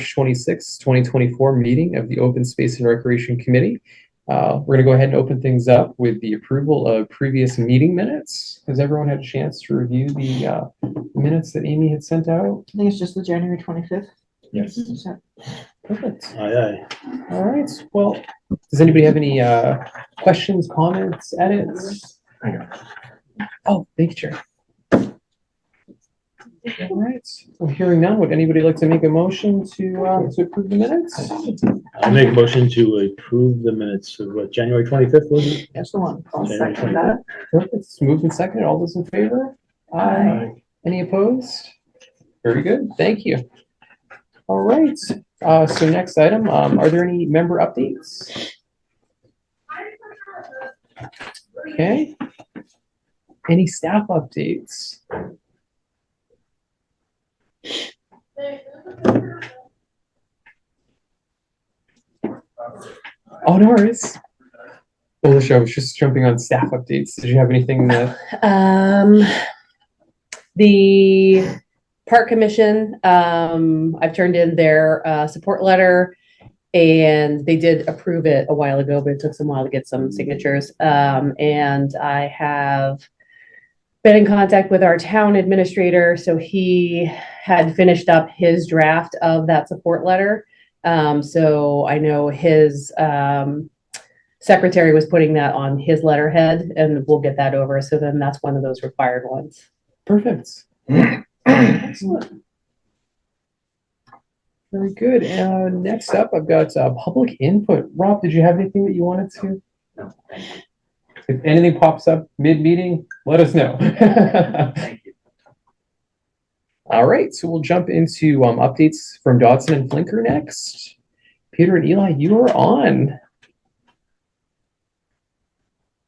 March 26, 2024 meeting of the Open Space and Recreation Committee. We're going to go ahead and open things up with the approval of previous meeting minutes. Has everyone had a chance to review the minutes that Amy had sent out? I think it's just the January 25th. Yes. Perfect. Aye, aye. All right. Well, does anybody have any questions, comments, edits? Oh, thank you, Chair. All right. Well, hearing none, would anybody like to make a motion to approve the minutes? I'll make a motion to approve the minutes of what, January 25th, was it? That's the one. I'll January second that. Perfect. It's moved and seconded. All those in favor? Aye. Any opposed? Very good. Thank you. All right. So next item, are there any member updates? Okay. Any staff updates? Oh, no worries. Well, Alicia, I was just jumping on staff updates. Did you have anything that? The Park Commission, I've turned in their support letter, and they did approve it a while ago, but it took some while to get some signatures. And I have been in contact with our town administrator, so he had finished up his draft of that support letter. So I know his secretary was putting that on his letterhead, and we'll get that over. So then that's one of those required ones. Perfect. Excellent. Very good. Next up, I've got public input. Rob, did you have anything that you wanted to? No, thank you. If anything pops up mid-meeting, let us know. Thank you. All right, so we'll jump into updates from Dodson and Flinker next. Peter and Eli, you are on.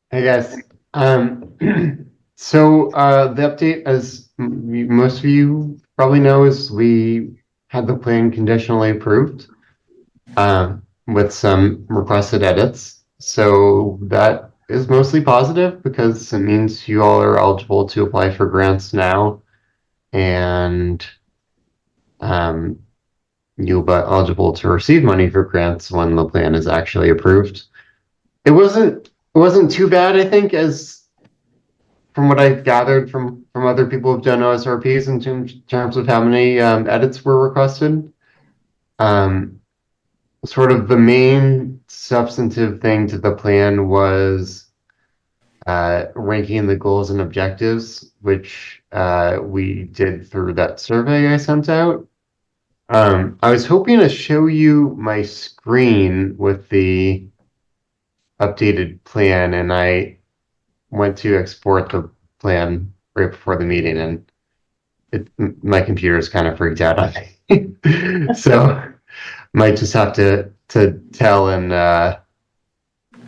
Hey guys. So the update, as most of you probably know, is we had the plan conditionally approved with some requested edits. So that is mostly positive because it means you all are eligible to apply for grants now, and you'll be eligible to receive money for grants when the plan is actually approved. It wasn't too bad, I think, as from what I've gathered from other people who've done OSRPs in terms of how many edits were requested. Sort of the main substantive thing to the plan was ranking the goals and objectives, which we did through that survey I sent out. I was hoping to show you my screen with the updated plan, and I went to export the plan right before the meeting, and my computer is kind of freaked out on me. So might just have to tell and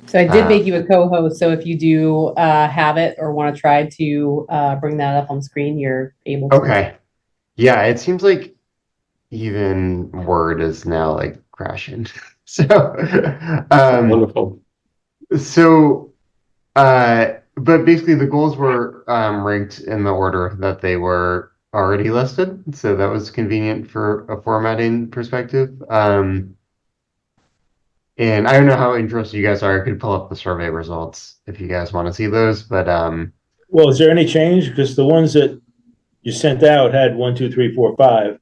So I did make you a co-host. So if you do have it or want to try to bring that up on the screen, you're able to. Okay. Yeah, it seems like even Word is now like crashing. So Wonderful. So but basically the goals were ranked in the order that they were already listed. So that was convenient for a formatting perspective. And I don't know how interested you guys are. I could pull up the survey results if you guys want to see those, but Well, is there any change? Because the ones that you sent out had 1, 2, 3, 4, 5.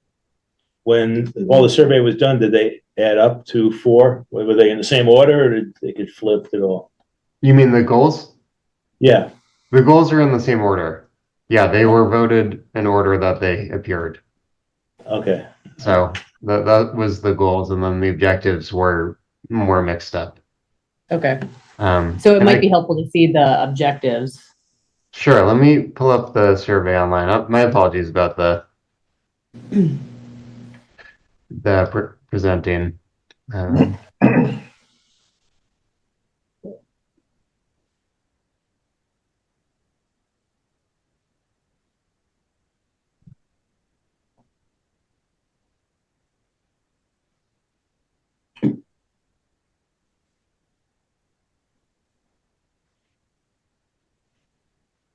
When all the survey was done, did they add up to 4? Were they in the same order, or did they get flipped at all? You mean the goals? Yeah. The goals are in the same order. Yeah, they were voted in order that they appeared. Okay. So that was the goals, and then the objectives were more mixed up. Okay. So it might be helpful to see the objectives. Sure, let me pull up the survey online. My apologies about the presenting.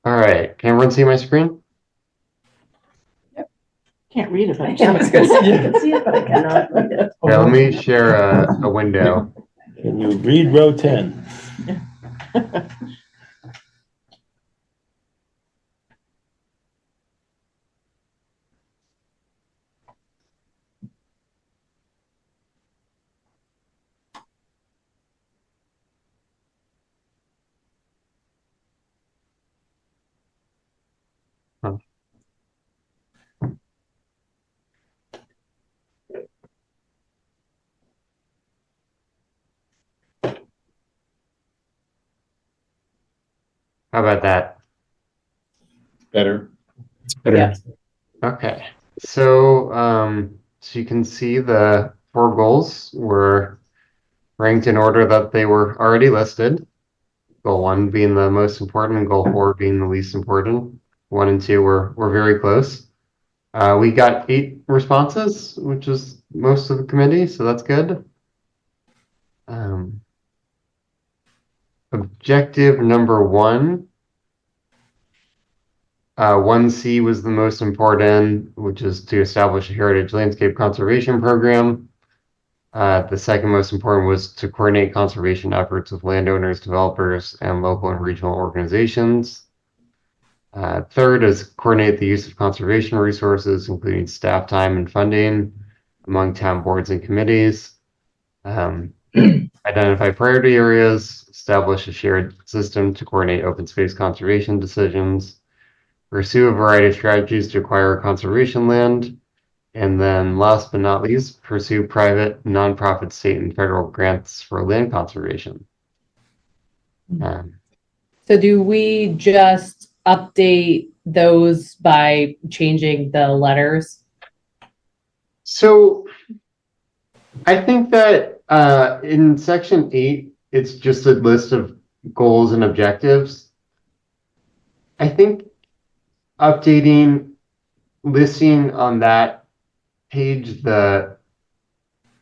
All right, can everyone see my screen? Yep. Can't read it, but Yeah, I was gonna say, I Yeah. can see it, but I cannot read it. Yeah, let me share a window. Can you read row 10? How about that? Better. It's Yeah. Okay, so you can see the 4 goals were ranked in order that they were already listed. Goal 1 being the most important, and goal 4 being the least important. 1 and 2 were very close. We got 8 responses, which is most of the committee, so that's good. Objective number 1. 1C was the most important, which is to establish a heritage landscape conservation program. The second most important was to coordinate conservation efforts with landowners, developers, and local and regional organizations. Third is coordinate the use of conservation resources, including staff time and funding among town boards and committees. Identify priority areas, establish a shared system to coordinate open space conservation decisions, pursue a variety of strategies to acquire conservation land, and then last but not least, pursue private, nonprofit, state, and federal grants for land conservation. So do we just update those by changing the letters? So I think that in section 8, it's just a list of goals and objectives. I think updating, listing on that page the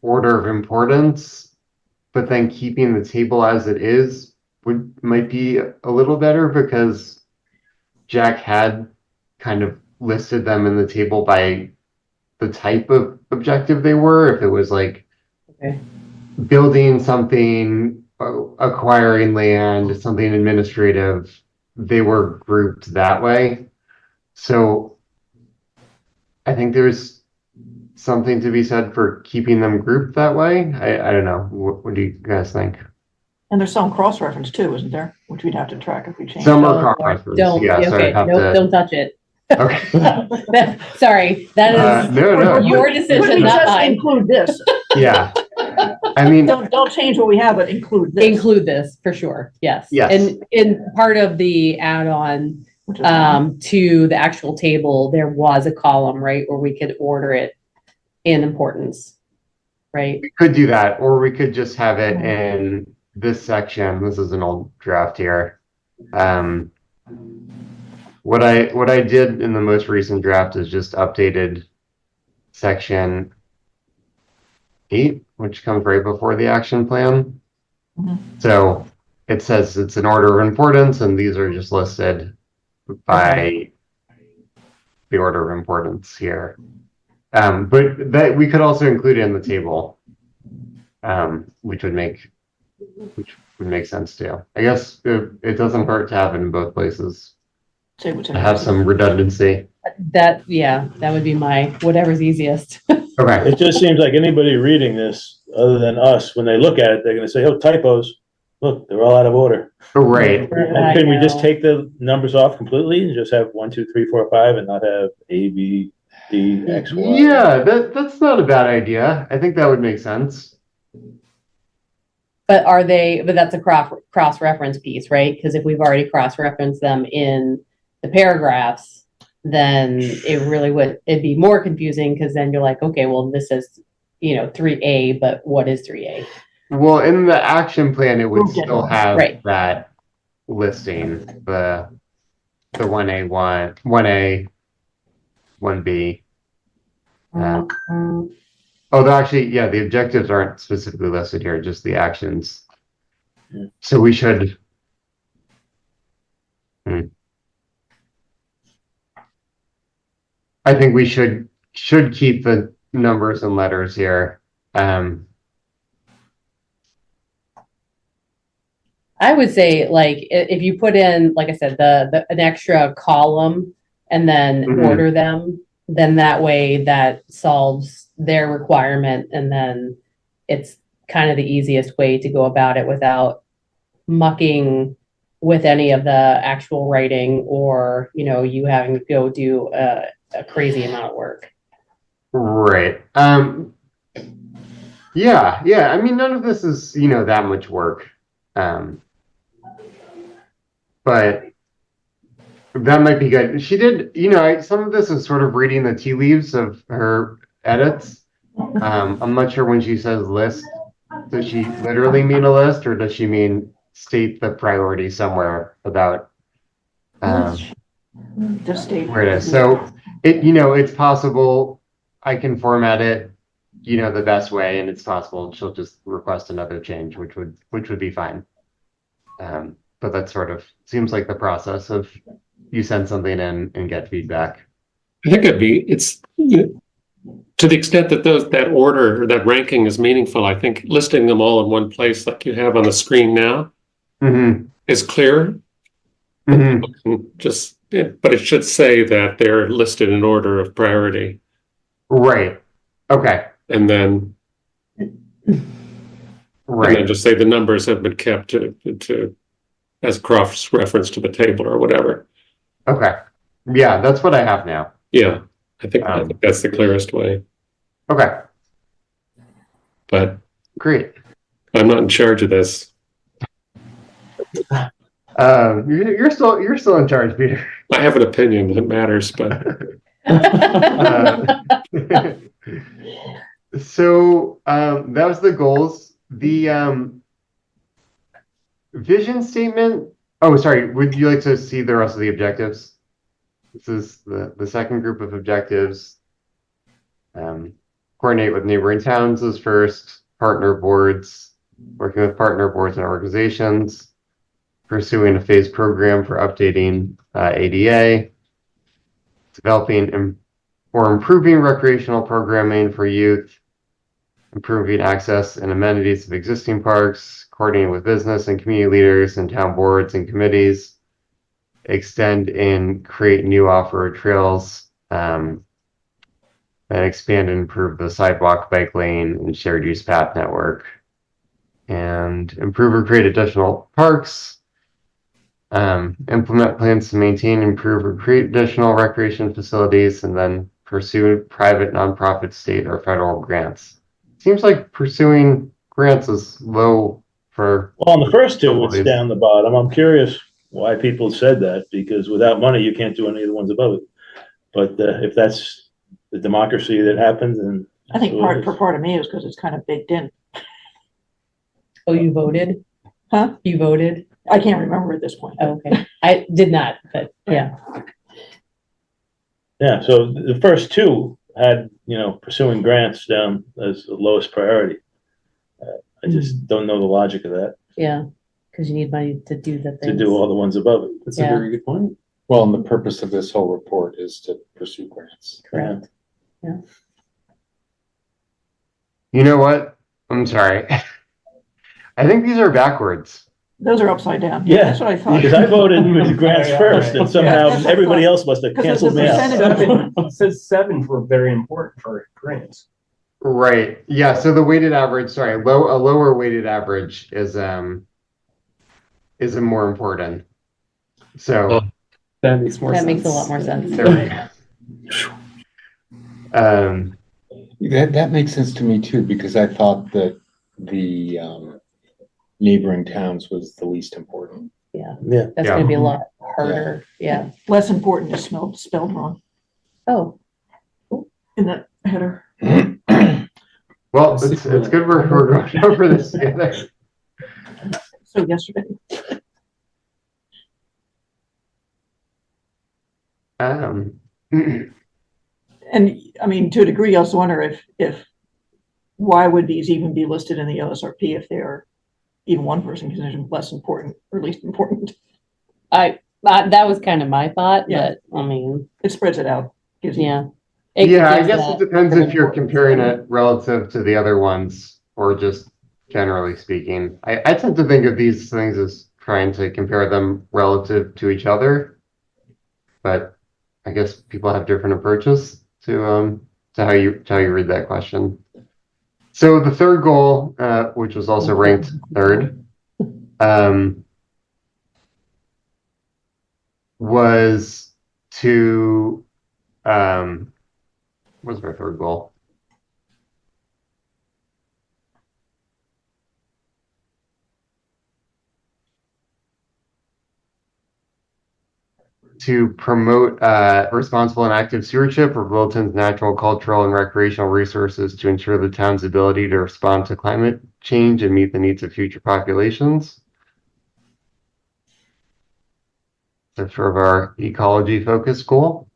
order of importance, but then keeping the table as it is might be a little better, because Jack had kind of listed them in the table by the type of objective they were. If it was like Okay. building something, acquiring land, something administrative, they were grouped that way. So I think there's something to be said for keeping them grouped that way. I don't know. What do you guys think? And there's some cross-reference too, isn't there? Which we'd have to track if we change. Some it. are cross-referenced, Don't, yeah, so okay, I'd have nope, to. don't touch it. Okay. Sorry, that is No, your Could decision, we not just mine. include this? yeah. I mean, Don't change what we have, but include this. Include this for sure, yes. Yes. And in part of the add-on Which is fine. to the actual table, there was a column, right, where we could order it in importance, right? we could do that, or we could just have it in this section. This is an old draft here. What I did in the most recent draft is just updated section 8, which comes right before the action plan. Mhm. So it says it's an order of importance, and these are just listed by the order of importance here. But that we could also include it in the table, which would make sense too. I guess it doesn't hurt to have it in both places, Say what's to have some redundancy. That, yeah, that would be my, whatever's easiest. Okay. It just seems like anybody reading this, other than us, when they look at it, they're gonna say, oh, typos. Look, they're all out of order. Right. And can we just know. take the numbers off completely and just have 1, 2, 3, 4, 5 and not have A, B, D, X, Y? Yeah, that's not a bad idea. I think that would make sense. But that's a cross-reference piece, right? Because if we've already cross-referenced them in the paragraphs, then it'd be more confusing, because then you're like, okay, well, this is, 3A, but what is 3A? Well, in the action plan, it would We'll get still it. have Right. that listing, the 1A, 1A, 1B. Although actually, yeah, the objectives aren't specifically listed here, just the actions. Yeah. So we should. I think we should should keep the numbers and letters here. I would say like if you put in, like I said, an extra column and then Mhm. order them, then that way that solves their requirement, and then it's kind of the easiest way to go about it without mucking with any of the actual writing, or you having to go do a crazy amount of work. Right. Yeah. I mean, none of this is, that much work. But that might be good. She did, some of this is sort of reading the tea leaves of her edits. I'm not sure when she says list, does she literally mean a list, or does she mean state the priority somewhere about The state. where it is? So it's possible I can format it, the best way, and it's possible she'll just request another change, which would be fine. But that sort of seems like the process of you send something in and get feedback. I think it's to the extent that that order or that ranking is meaningful. I think listing them all in one place, like you have on the screen now, Mm-hmm. is clearer. Mm-hmm. But it should say that they're listed in order of priority, Right. Okay. and then Right. just say the numbers have been kept to as cross reference to the table or whatever. Okay. Yeah, that's what I have now. Yeah, I think that's the clearest way. Okay. But Great. I'm not in charge of this. You're still in charge, Peter. I have an opinion that matters, but So that was the goals. The vision statement. Oh, sorry. Would you like to see the rest of the objectives? This is the second group of objectives. Coordinate with neighboring towns is first. Partner boards, working with partner boards and organizations. Pursuing a phased program for updating ADA. Developing or improving recreational programming for youth. Improving access and amenities of existing parks. Coordinating with business and community leaders and town boards and committees. Extend and create new off-road trails. And expand and improve the sidewalk, bike lane, and shared use path network. And improve or create additional parks. Implement plans to maintain, improve, or create additional recreation facilities, and then pursue private, nonprofit, state, or federal grants. Seems like pursuing grants is low for. Well, on the first two, it's Always. down the bottom. I'm curious why people said that, because without money, you can't do any of the ones above it. But if that's the democracy that happens, and I think part of me is because it's kind of baked in. Oh, you voted? Huh? You voted? I can't remember at this point. Oh, okay. I did not, but yeah. yeah, so the first two had, pursuing grants down as the lowest priority. I just don't know the logic of that, Yeah, because you need money to do the to things. do all the ones above it. That's Yeah. a very good point. Well, and the purpose of this whole report is to pursue grants. Correct. You know what? I'm sorry. I think these are backwards. Those are upside down. Yeah, That's what I thought. Because I voted with grants Yeah, first, right. and somehow that's what I everybody thought. else must have Because canceled the me out. percentage- It says 7 were very important for grants. Right. Yeah. So the weighted average, sorry, a lower weighted average is more important. So That makes more That sense. makes a lot more sense. there we go. That makes sense to me too, because I thought that the neighboring towns was the least important. Yeah. That's Yeah. gonna be a lot harder. Yeah. Less important is spelled wrong Oh, in that header. Well, it's good we're going over this together. So yesterday. Um, And I mean, to a degree, I also wonder if why would these even be listed in the OSRP if they are even one person considered less important or least important? that was kind of my thought, Yeah. but I mean, It spreads it out. Gives you yeah. Yeah, I gives guess that it depends sort of if you're importance. comparing it relative to the other ones or just generally speaking. I tend to think of these things as trying to compare them relative to each other, but I guess people have different approaches to how you read that question. So the third goal, which was also ranked third, um, was to what was my third goal? To promote responsible and active stewardship of Wilton's natural, cultural, and recreational resources to ensure the town's ability to respond to climate change and meet the needs of future populations. That's sort of our ecology focused goal.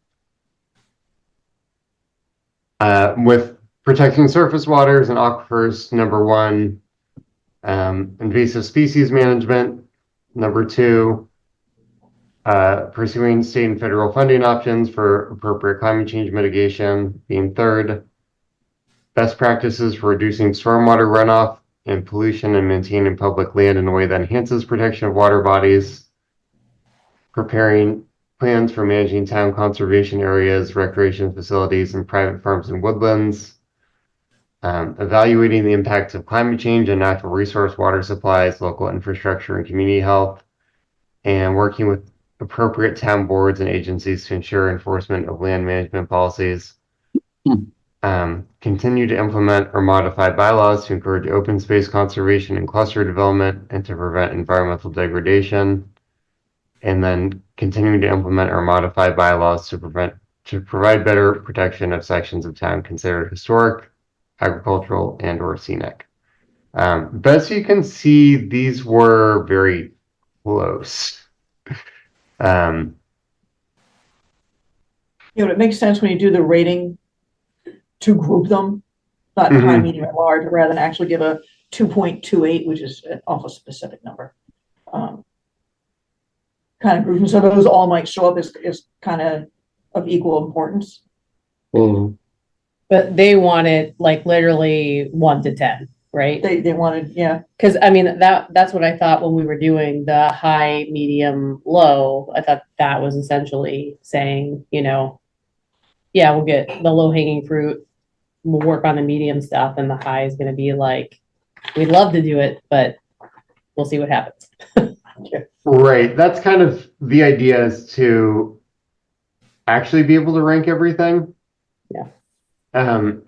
With protecting surface waters and aquifers, number one, invasive species management. Number two, pursuing state and federal funding options for appropriate climate change mitigation being third. Best practices for reducing stormwater runoff and pollution and maintaining public land in a way that enhances protection of water bodies. Preparing plans for managing town conservation areas, recreation facilities, and private farms and woodlands. Evaluating the impacts of climate change and natural resource water supplies, local infrastructure, and community health. And working with appropriate town boards and agencies to ensure enforcement of land management policies. Continue to implement or modify bylaws to encourage open space conservation and cluster development and to prevent environmental degradation. And then continuing to implement or modify bylaws to provide better protection of sections of town considered historic, agricultural, and or scenic. Best you can see, these were very close. It makes sense when you do the rating to group them, not Mhm. high, medium, and large, rather than actually give a 2.28, which is an awful specific number. Kind of group them, so those all might show up as kind of equal importance. But they wanted like literally 1 to 10, right? They wanted, yeah, Because I mean, that's what I thought when we were doing the high, medium, low. I thought that was essentially saying, yeah, we'll get the low hanging fruit. We'll work on the medium stuff, and the high is going to be like, we'd love to do it, but we'll see what happens. Right. That's kind of the idea, is to actually be able to rank everything. Yeah. Um,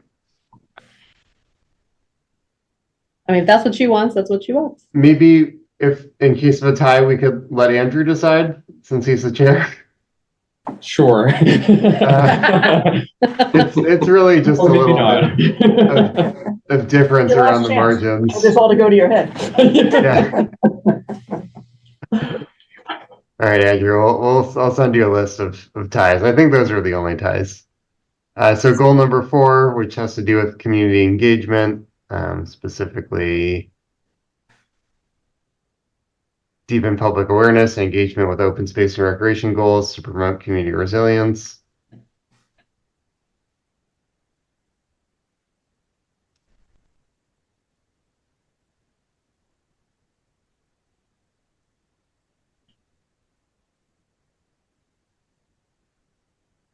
I mean, if that's what she wants, that's what she wants. maybe if in case of a tie, we could let Andrew decide since he's the chair. Sure. It's really just a Or maybe little not. bit of difference Your last around the chance. margins. for this all to go to your head. Yeah. All right, Andrew, I'll send you a list of ties. I think those are the only ties. So goal number 4, which has to do with community engagement, specifically deepen public awareness and engagement with open space and recreation goals to promote community resilience.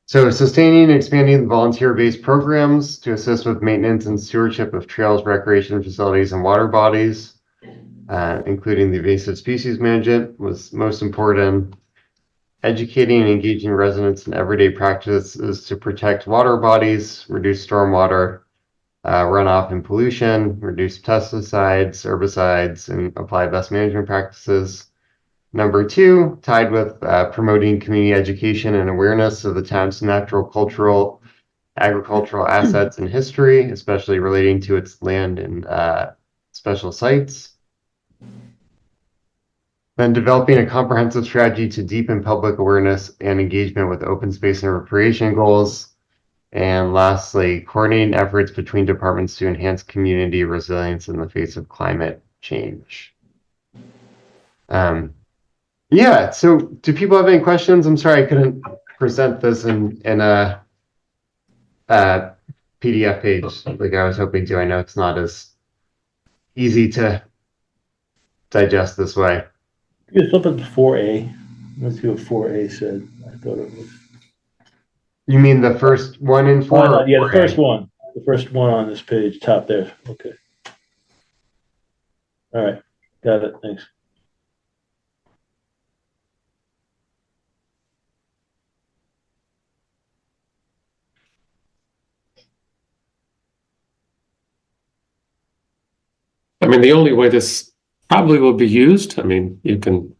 So sustaining and expanding volunteer-based programs to assist with maintenance and stewardship of trails, recreation facilities, and water bodies, including the invasive species management, was most important. Educating and engaging residents in everyday practices to protect water bodies, reduce stormwater runoff and pollution, reduce pesticides, herbicides, and apply best management practices. Number 2, tied with promoting community education and awareness of the town's natural, cultural, agricultural assets and history, especially relating to its land and special sites. Then developing a comprehensive strategy to deepen public awareness and engagement with open space and recreation goals. And lastly, coordinating efforts between departments to enhance community resilience in the face of climate change. Yeah, so do people have any questions? I'm sorry I couldn't present this in a PDF page like I was hoping to. I know it's not as easy to digest this way. You could flip it to 4A. Let's see what 4A said. I thought it was. You mean the first one in four? Oh, no, or yeah, the 4A? first one. The first one on this page, top there. Okay. All right. Got it. Thanks. I mean, the only way this probably will be used, I mean, you can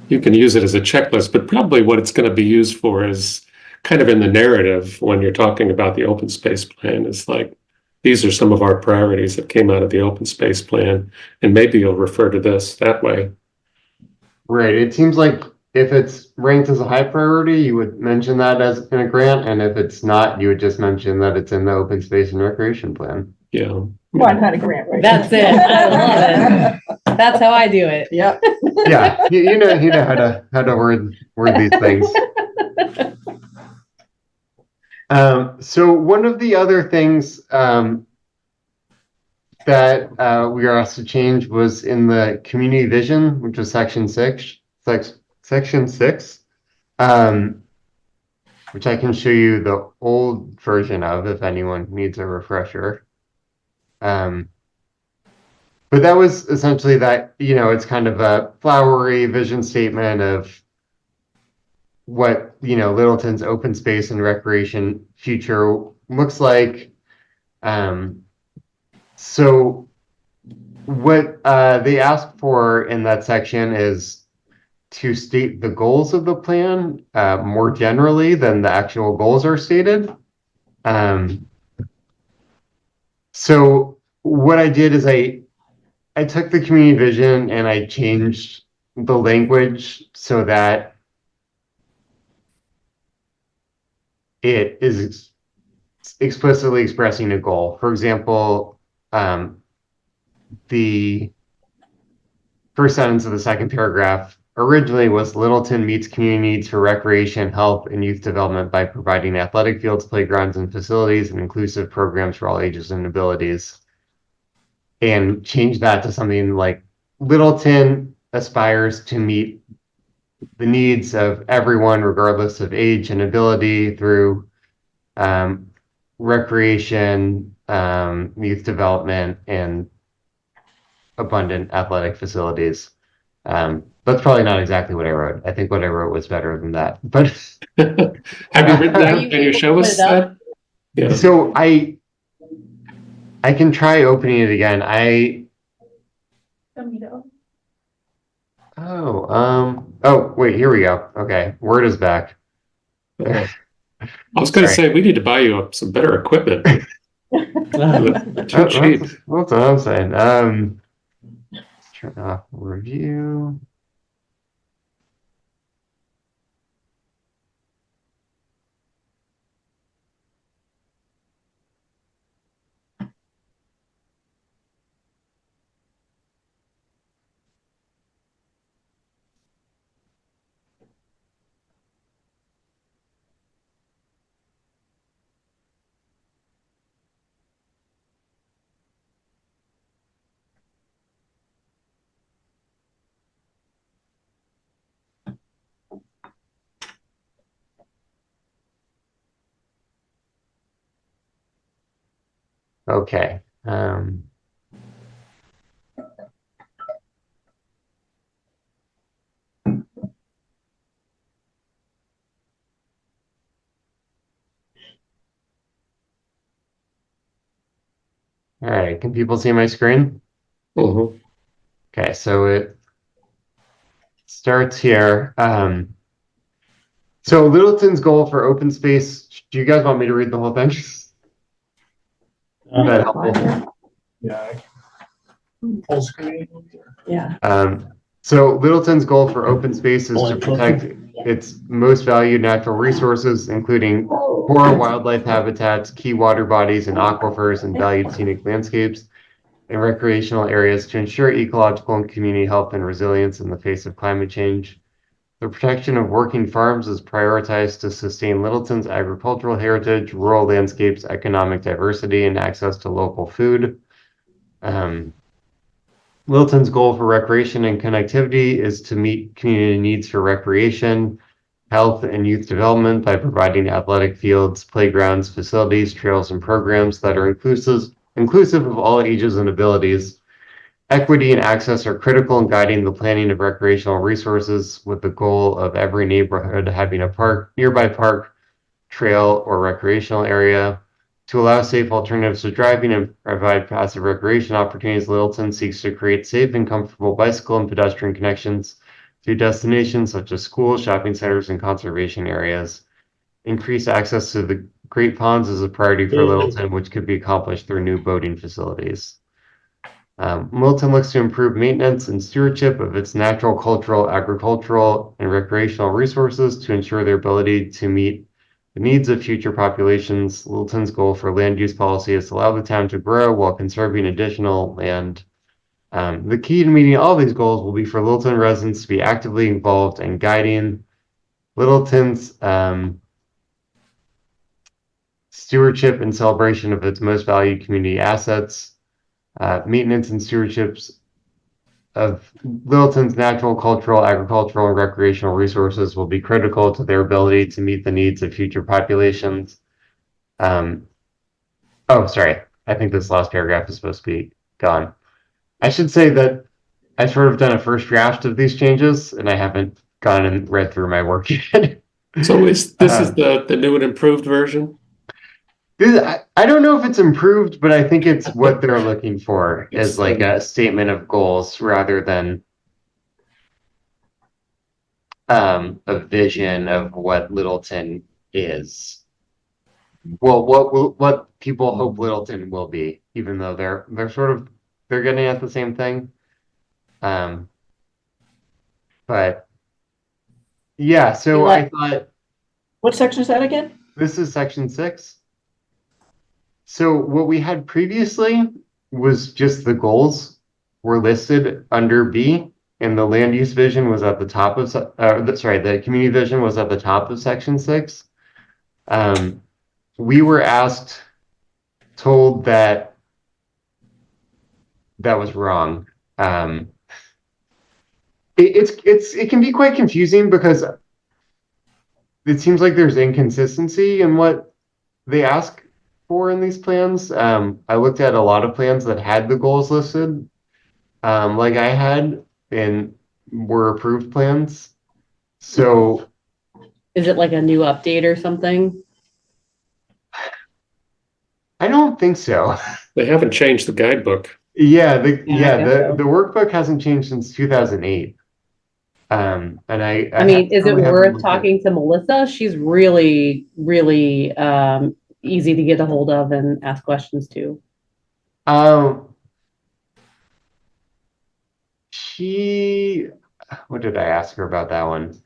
use it as a checklist, but probably what it's going to be used for is kind of in the narrative when you're talking about the open space plan. It's like, these are some of our priorities that came out of the open space plan, and maybe you'll refer to this that way. Right. It seems like if it's ranked as a high priority, you would mention that as in a grant, and if it's not, you would just mention that it's in the open space and recreation plan. Yeah. Well, I've had a grant, right? That's it. I love it. That's how I do it. Yep. Yeah, you know how to word these things. So one of the other things that we were asked to change was in the community vision, which was section 6, which I can show you the old version of if anyone needs a refresher. But that was essentially that, it's kind of a flowery vision statement of what, Littleton's open space and recreation future looks like. So what they asked for in that section is to state the goals of the plan more generally than the actual goals are stated. So what I did is I took the community vision and I changed the language so that it is explicitly expressing a goal. For example, the first sentence of the second paragraph originally was Littleton meets community needs for recreation, health, and youth development by providing athletic fields, playgrounds, and facilities, and inclusive programs for all ages and abilities. And change that to something like Littleton aspires to meet the needs of everyone, regardless of age and ability, through recreation, youth development, and abundant athletic facilities. That's probably not exactly what I wrote. I think what I wrote was better than that. But Have you written that? Are you Can you able show to us put it up? that? Yeah. so I can try opening it again. Oh, wait, here we go. Okay, Word is back. I was going to say, we need to buy you some better equipment. Too cheap. That's what I'm saying. Turn off review. Okay. All right, can people see my screen? Mhm. Okay, so it starts here. So Littleton's goal for open space, do you guys want me to read the whole thing? Is that helpful? Yeah. So Littleton's goal for open space is to protect its most valued natural resources, including core wildlife habitats, key water bodies and aquifers, and valued scenic landscapes and recreational areas to ensure ecological and community health and resilience in the face of climate change. The protection of working farms is prioritized to sustain Littleton's agricultural heritage, rural landscapes, economic diversity, and access to local food. Littleton's goal for recreation and connectivity is to meet community needs for recreation, health, and youth development by providing athletic fields, playgrounds, facilities, trails, and programs that are inclusive of all ages and abilities. Equity and access are critical in guiding the planning of recreational resources with the goal of every neighborhood having a nearby park, trail, or recreational area. To allow safe alternatives to driving and provide passive recreation opportunities, Littleton seeks to create safe and comfortable bicycle and pedestrian connections to destinations such as schools, shopping centers, and conservation areas. Increased access to the Great Ponds is a priority for Littleton, which could be accomplished through new boating facilities. Littleton looks to improve maintenance and stewardship of its natural, cultural, agricultural, and recreational resources to ensure their ability to meet the needs of future populations. Littleton's goal for land use policy is to allow the town to grow while conserving additional land. The key to meeting all these goals will be for Littleton residents to be actively involved in guiding Littleton's stewardship and celebration of its most valued community assets. Maintenance and stewardships of Littleton's natural, cultural, agricultural, and recreational resources will be critical to their ability to meet the needs of future populations. Oh, sorry. I think this last paragraph is supposed to be gone. I should say that I sort of done a first draft of these changes, and I haven't gone and read through my work yet. So this is the new and improved version? I don't know if it's improved, but I think it's what they're looking for is like a statement of goals rather than a vision of what Littleton is. Well, what people hope Littleton will be, even though they're getting at the same thing. But yeah, so I thought What section is that again? this is section 6. So what we had previously was just the goals were listed under B, and the land use vision was at the top of, the community vision was at the top of section 6. We were told that was wrong. It can be quite confusing because it seems like there's inconsistency in what they ask for in these plans. I looked at a lot of plans that had the goals listed, like I had, and were approved plans. So Is it like a new update or something? I don't think so. They haven't changed the guidebook. Yeah, I guess so. the workbook hasn't changed since 2008. And I mean, is it probably haven't worth looked at- talking to Melissa? She's really, really easy to get a hold of and ask questions to. What did I ask her about that one?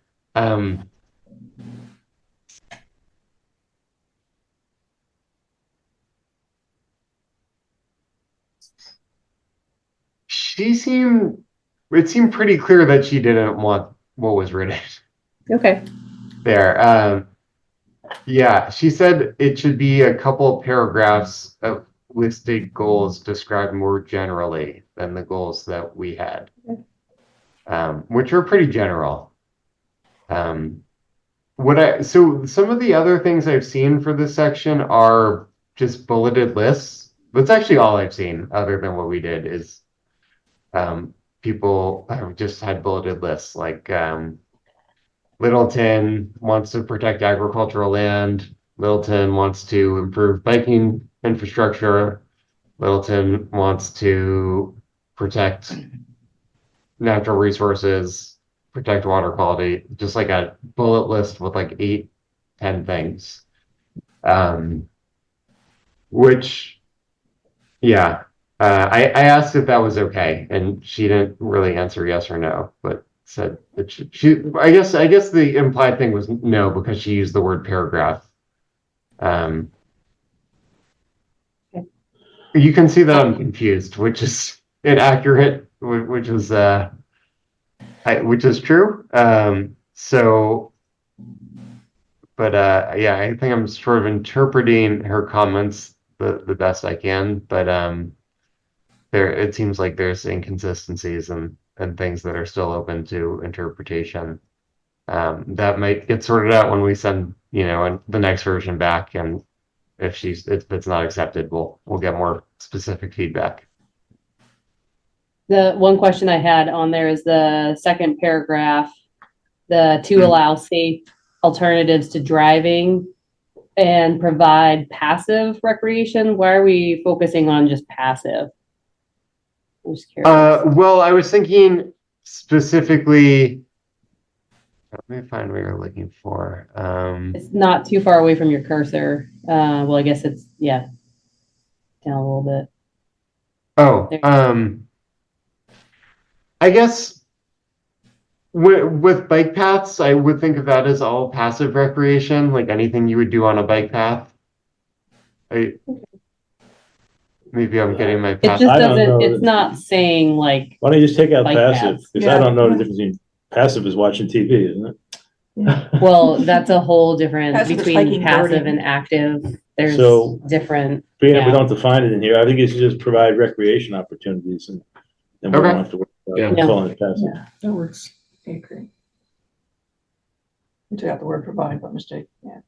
It seemed pretty clear that she didn't want what was written Okay. there. Yeah, she said it should be a couple of paragraphs of listed goals described more generally than the goals that we had, which were pretty general. So some of the other things I've seen for this section are just bulleted lists. That's actually all I've seen other than what we did is people have just had bulleted lists like Littleton wants to protect agricultural land. Littleton wants to improve biking infrastructure. Littleton wants to protect natural resources, protect water quality, just like a bullet list with like 8-10 things. Which, yeah, I asked if that was okay, and she didn't really answer yes or no, but said that I guess the implied thing was no because she used the word paragraph. You can see that I'm confused, which is inaccurate, which is true. So, but yeah, I think I'm sort of interpreting her comments the best I can, but it seems like there's inconsistencies and things that are still open to interpretation. That might get sorted out when we send, the next version back, and if it's not accepted, we'll get more specific feedback. The one question I had on there is the second paragraph, to Hmm. allow safe alternatives to driving and provide passive recreation. Why are we focusing on just passive? I'm just curious. Well, I was thinking specifically. Let me find what you're looking for. It's not too far away from your cursor. Well, I guess it's, yeah, down a little bit. Oh, I guess with bike paths, I would think of that as all passive recreation, like anything you would do on a bike path. Maybe I'm getting my It path. just I don't know. doesn't, it's not saying like, Why don't you just take out Bike passive? paths. Because I Yeah. don't know the difference between passive is watching TV, isn't it? well, that's a whole different, Passive is between hiking, passive birding. and active. There's So- different, Being if we Yeah. don't define it in here, I think you should just provide recreation opportunities and then we Okay. don't have to worry Yeah. about calling it passive. Yeah, that works. I agree. We took out the word provide by mistake, yeah.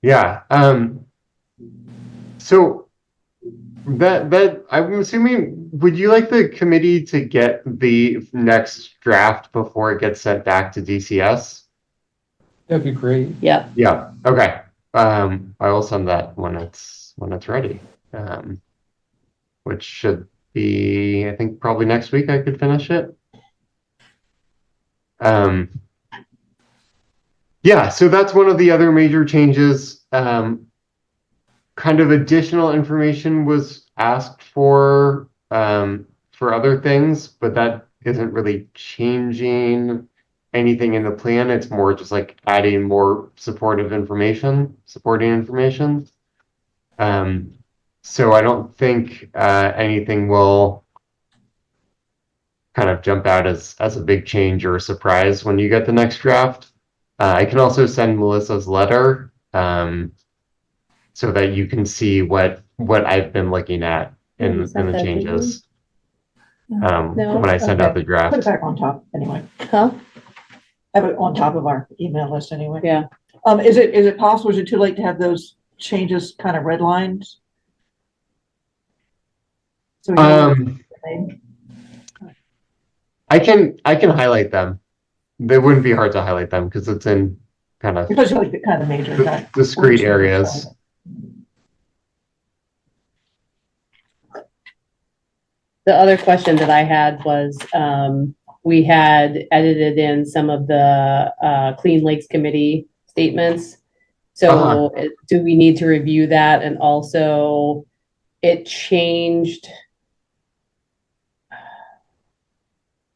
Yeah. So that I'm assuming, would you like the committee to get the next draft before it gets sent back to DCS? That'd be great. yeah. Yeah. Okay. I will send that when it's ready. Which should be, I think, probably next week I could finish it. Yeah, so that's one of the other major changes. Kind of additional information was asked for other things, but that isn't really changing anything in the plan. It's more just like adding more supporting information. So I don't think anything will kind of jump out as a big change or a surprise when you get the next draft. I can also send Melissa's letter so that you can see what I've been looking at in You sent the that, didn't changes No? when I send out the Put it draft. back on top anyway. Huh? Have it on top of our email list anyway. Yeah. Is it possible, is it too late to have those changes kind of redlined? So we know what they're made? I can highlight them. They wouldn't be hard to highlight them because it's in kind of Especially like the kind of major. kind of discrete words. areas. The other question that I had was, we had edited in some of the Clean Lakes Committee statements. So do we need to review that? And also it changed.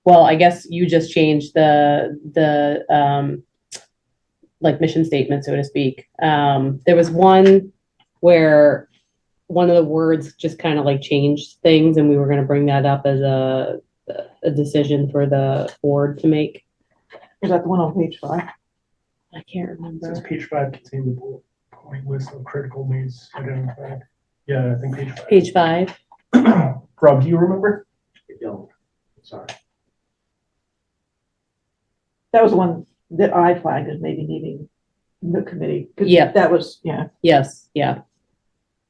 Well, I guess you just changed the like mission statement, so to speak. There was one where one of the words just kind of like changed things, and we were going to bring that up as a decision for the board to make. Is that the one on page 5? I can't remember. Says page 5 contains the bullet point list of critical needs identified. Yeah, I think page 5. Page 5. Rob, do you remember? I don't. Sorry. That was the one that I flagged as maybe needing the committee. 'Cause Yeah. That was, yeah. Yes, yeah.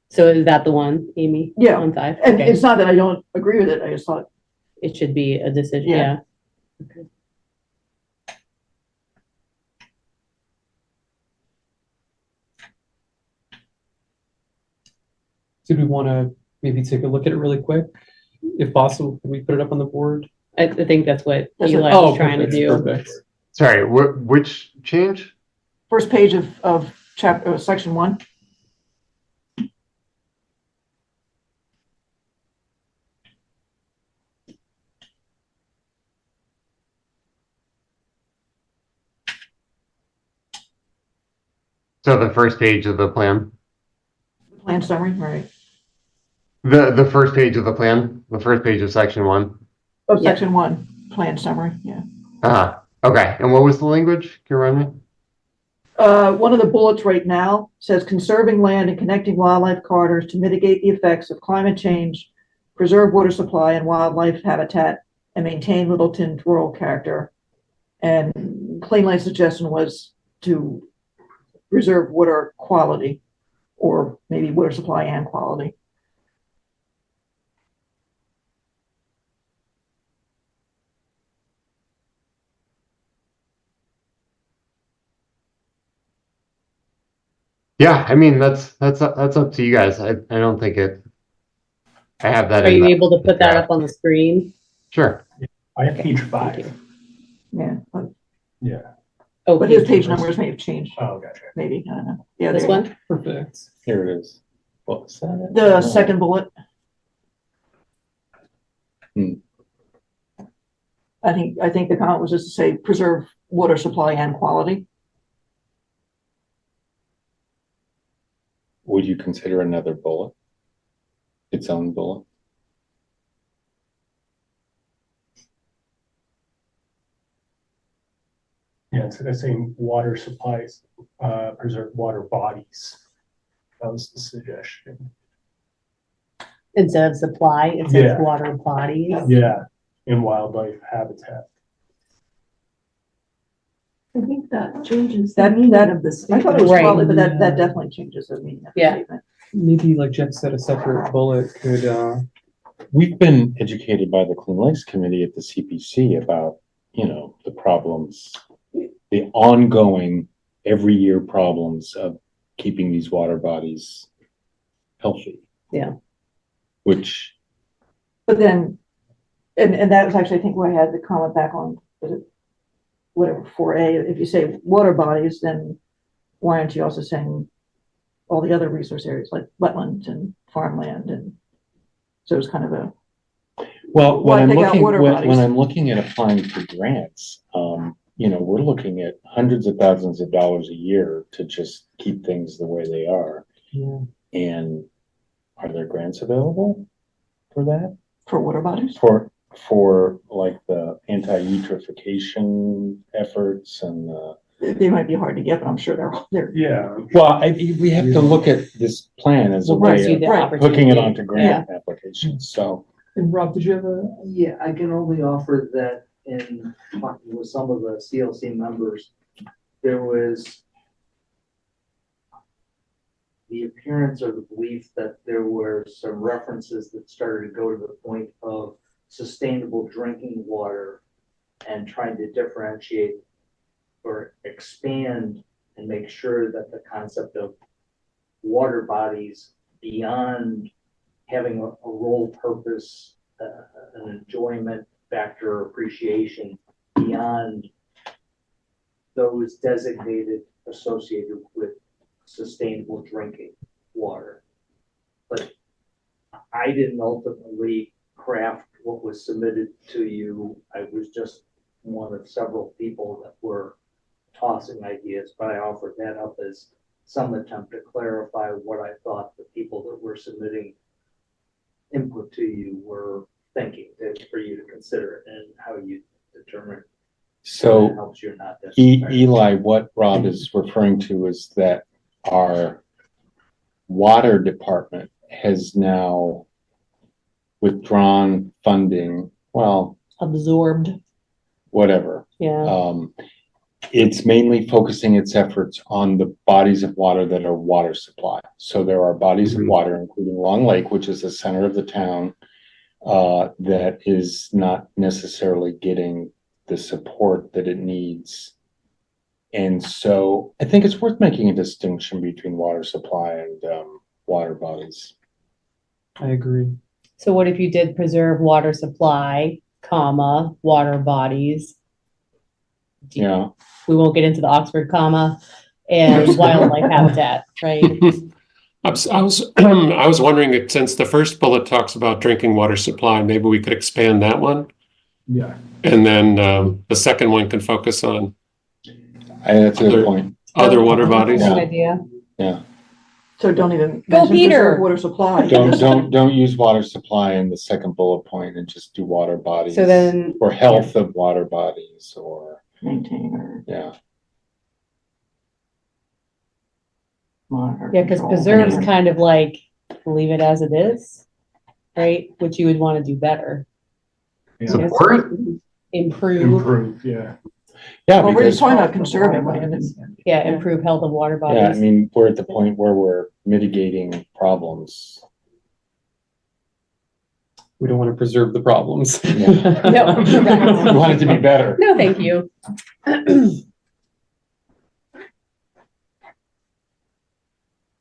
So is that the one, Amy? Yeah. On 5? And Okay. it's not that I don't agree with it, I just thought, It should be a decision, Yeah. yeah. Did we want to maybe take a look at it really quick? If possible, can we put it up on the board? I think that's what That's Eli Oh, was trying to perfect, do. perfect. Sorry, which change? first page of chapter, section 1. So the first page of the plan. Plan summary, right? The first page of the plan, the first page of section 1. Oh, Yeah. section 1, plan summary, yeah. Okay, and what was the language? Can you remind me? One of the bullets right now says conserving land and connecting wildlife corridors to mitigate the effects of climate change, preserve water supply and wildlife habitat, and maintain Littleton's rural character. And Clean Lane's suggestion was to preserve water quality, or maybe water supply and quality. Yeah, I mean, that's up to you guys. I don't think it. I have that Are in you the able to put that draft. up on the screen? Sure. I have page Thank 5. you. Yeah, Yeah. Oh, but his page numbers may have changed, Oh, gotcha. maybe, I don't know. Yeah, this there you go. one? Perfect. Here it is. What was that? The second bullet. Hmm. I think the comment was just to say preserve water supply and quality. Would you consider another bullet? Its own bullet? Yeah, instead of saying water supplies, preserve water bodies. That was the suggestion. Instead of supply, it says Yeah. water bodies. Yeah, in wildlife habitat. I think that changes the That- meaning that- of the I statement. thought it was Right. quality, but that definitely changes the meaning of the Yeah. statement. Maybe like Jeff said, a separate bullet could, We've been educated by the Clean Lakes Committee at the CPC about, the problems, the ongoing every year problems of keeping these water bodies healthy. Yeah. Which, But then, and that was actually, I think, where I had the comment back on, was it whatever, 4A, if you say water bodies, then why aren't you also saying all the other resource areas like wetlands and farmland? And so it's kind of a, well, Why when I'm take out looking, water when bodies? I'm looking at applying for grants, we're looking at hundreds of thousands of dollars a year to just keep things the way they are. yeah. And are there grants available for that? for water bodies. For like the anti-eutrophication efforts and They might be hard to get, but I'm sure they're, Yeah. well, we have to look at this plan as a We'll pursue way the of right, hooking opportunity. it onto grant applications, so. And Rob, did you have a? Yeah, I can only offer that in talking with some of the CLC members, there was the appearance or the belief that there were some references that started to go to the point of sustainable drinking water and trying to differentiate or expand and make sure that the concept of water bodies beyond having a role purpose, an enjoyment factor, appreciation beyond those designated associated with sustainable drinking water. But I didn't ultimately craft what was submitted to you. I was just one of several people that were tossing ideas, but I offered that up as some attempt to clarify what I thought the people that were submitting input to you were thinking for you to consider and how you determine if it So helps you or not. That's Eli, what Rob is referring to is that our water department has now withdrawn funding, well, Absorbed, whatever. yeah. It's mainly focusing its efforts on the bodies of water that are water supply. So there are bodies of Mhm. water, including Long Lake, which is the center of the town, that is not necessarily getting the support that it needs. And so I think it's worth making a distinction between water supply and water bodies. I agree. So what if you did preserve water supply, comma, water bodies? Yeah. We won't get into the Oxford comma and wildlife habitat, right? I was wondering if, since the first bullet talks about drinking water supply, maybe we could expand that one. Yeah. And then the second one can focus on That's a Other- good point. other water That's bodies. a good Yeah. idea. Yeah. So don't even Go, mention Peter. preserve water supply. Don't use water supply in the second bullet point and just do water bodies. So then, Or health of water bodies, or, Maintain or yeah. monitor. yeah, because control. preserve's Yeah. kind of like, leave it as it is, right? Which you would want to do better. Support? Improve, Improve, yeah. Yeah, Well, we're just because, talking about conserving land. yeah, improve health of water yeah, I bodies. mean, we're at the point where we're mitigating problems. We don't want to preserve the problems. Yeah. No, correct. We want it to be better. No, thank you.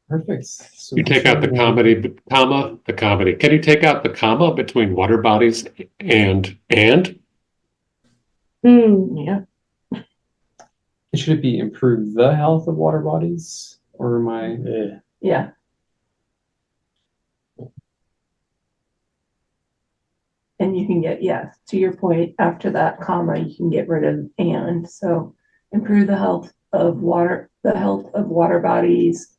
Perfect. So You take out the comma, the comedy. Can you take out the comma between water bodies and? Yeah, Should it be improve the health of water bodies? Or am I? Yeah. yeah. And you can get, yes, to your point, after that comma, you can get rid of and, so improve the health of water bodies,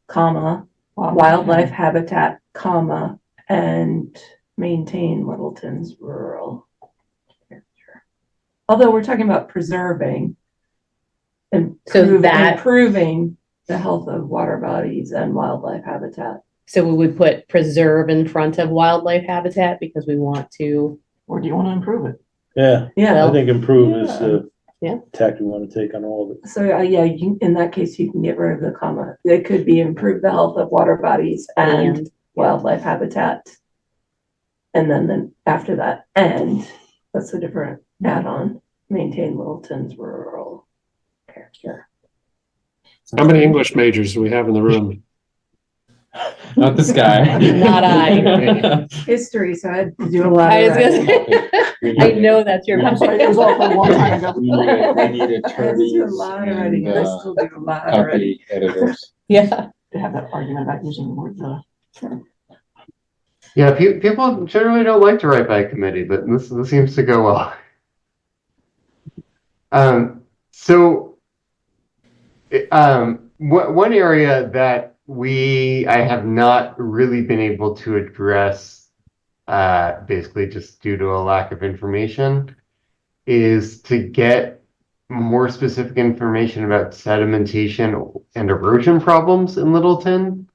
comma, wildlife habitat, comma, and maintain Littleton's rural character. Although we're talking about preserving and improving the health of water bodies and wildlife habitat. So we would put preserve in front of wildlife habitat because we want to, Or do you want to improve it? Yeah, Yeah. I think improve is the Yeah. tack we want to take on all of it. So, yeah, in that case, you can get rid of the comma. It could be improve the health of water bodies and wildlife habitat. And then after that, and that's a different add-on, maintain Littleton's rural character. How many English majors do we have in the room? Not this guy. Not I. History, so I had to do a lot I of was gonna writing. say, I know that's your. I'm sorry, it was all for a long time ago. We need I had to do a attorneys lot of writing, and, and I still do a lot of writing. copy editors. Yeah. To have that argument about using the word the. Yeah, people generally don't like to write by committee, but this seems to go well. One area that I have not really been able to address, basically just due to a lack of information, is to get more specific information about sedimentation and erosion problems in Littleton.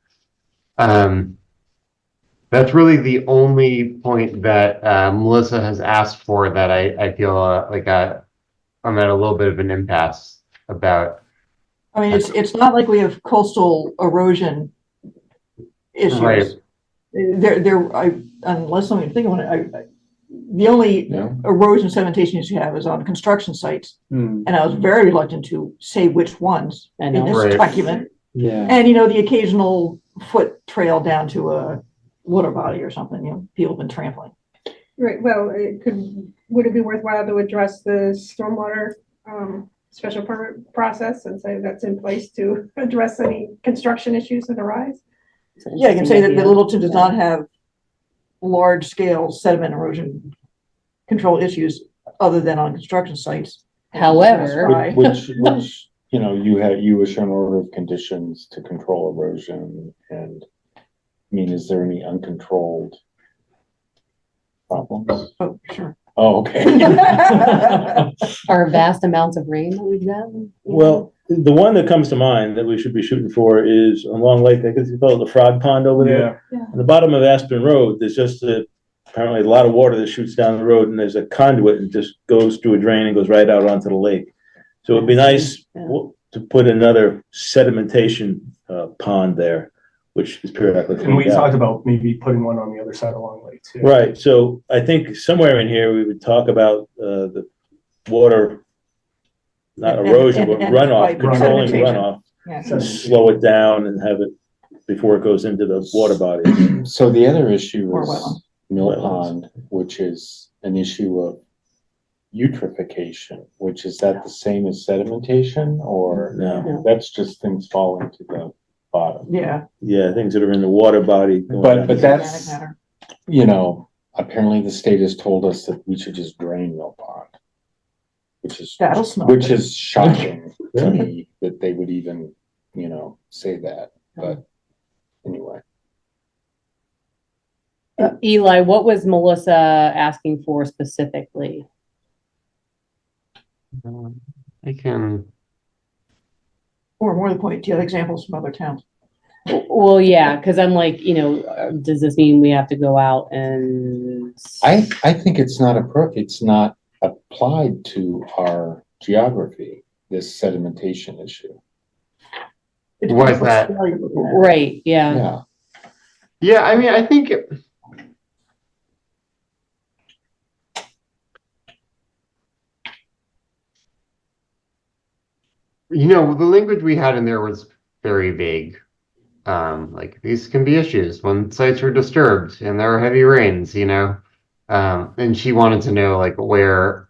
That's really the only point that Melissa has asked for that I feel like I'm at a little bit of an impasse about. I mean, it's not like we have coastal erosion issues. Right. Unless somebody think on it, the only No? erosion sedimentation you have is on construction sites. Hmm, And I was very reluctant to say which ones I in know. this Right. document. yeah. And, the occasional foot trail down to a water body or something, people have been trampling. Right, well, would it be worthwhile to address the stormwater, special permit process and say that's in place to address any construction issues that arise? Yeah, I can say that the Littleton does not have large-scale sediment erosion control issues other than on construction sites. However, Right. Which, you issue an order of conditions to control erosion, and, I mean, is there any uncontrolled problems? Oh, sure. Oh, okay. our vast amounts of rain that we've gotten. Well, the one that comes to mind that we should be shooting for is on Long Lake, I guess you call it the Frog Pond over there. Yeah, On the bottom of Aspen Road, there's just apparently a lot of water that shoots down the road, and there's a conduit and just goes through a drain and goes right out onto the lake. So it'd be nice to put another sedimentation pond there, which is periodically. and we cleaned out. talked about maybe putting one on the other side of Long Lake too. Right, so I think somewhere in here, we would talk about the water, not And- erosion, but and runoff, pipe controlling sedimentation. runoff, Yeah. and slow it down and have it before it goes into the water bodies. So the other issue Or is wetland. Mill Wetlands. Pond, which is an issue of eutrophication, which is that the same as sedimentation, or No, that's just things falling to the bottom? Yeah. yeah, things that are in the water body. going But down. that's, Organic matter. apparently the state has told us that we should just drain Mill Pond. That'll smell Which good. is shocking to me that they would even, say that, but anyway. Eli, what was Melissa asking for specifically? I can. Or more to the point, do you have examples from other towns? Well, yeah, because I'm like, does this mean we have to go out and? I think it's not it's not applied to our geography, this sedimentation issue. It Why depends is what that? scale you're looking at. Right, yeah. Yeah, Yeah, I mean, I think. The language we had in there was very vague. Like these can be issues when sites are disturbed and there are heavy rains, and she wanted to know like where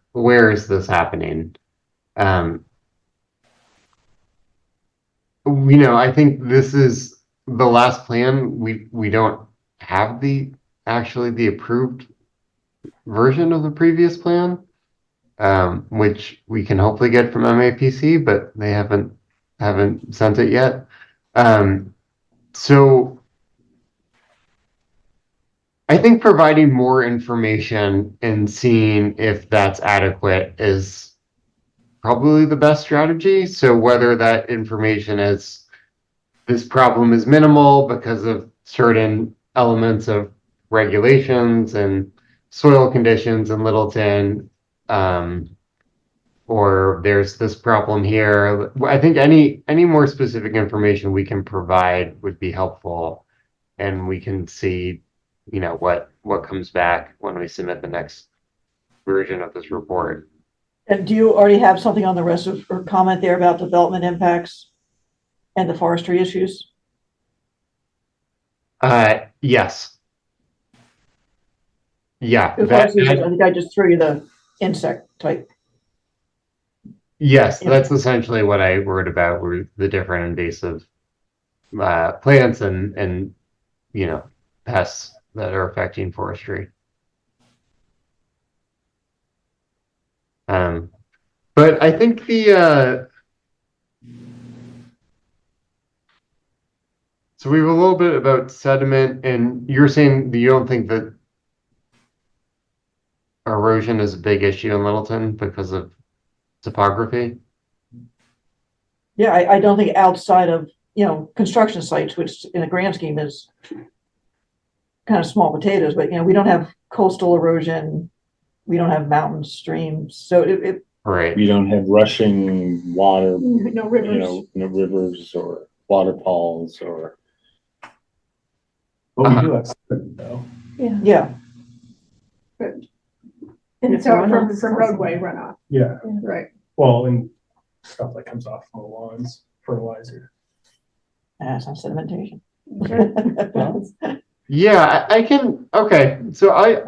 is this happening? I think this is the last plan. We don't have the approved version of the previous plan, which we can hopefully get from MAPC, but they haven't sent it yet. So I think providing more information and seeing if that's adequate is probably the best strategy. So whether that information is this problem is minimal because of certain elements of regulations and soil conditions in Littleton, or there's this problem here. I think any more specific information we can provide would be helpful, and we can see, what comes back when we submit the next version of this report. And do you already have something on the rest of, or comment there about development impacts and the forestry issues? Yes. Yeah. The forestry issues, I think I just threw you the insect type. Yes, Yeah. that's essentially what I wrote about, were the different invasive plants and pests that are affecting forestry. But I think so we have a little bit about sediment, and you're saying that you don't think that erosion is a big issue in Littleton because of topography? Yeah, I don't think outside of, construction sites, which in the grand scheme is kind of small potatoes, but, we don't have coastal erosion. We don't have mountains, streams. So Right. we don't have rushing water, No rivers. no rivers or waterfalls or. But we do have sediment though. yeah, And so from roadway runoff, Yeah, right. well, and stuff that comes off from the lawns, fertilizer. that's not sedimentation. Yeah, I can. Okay, so I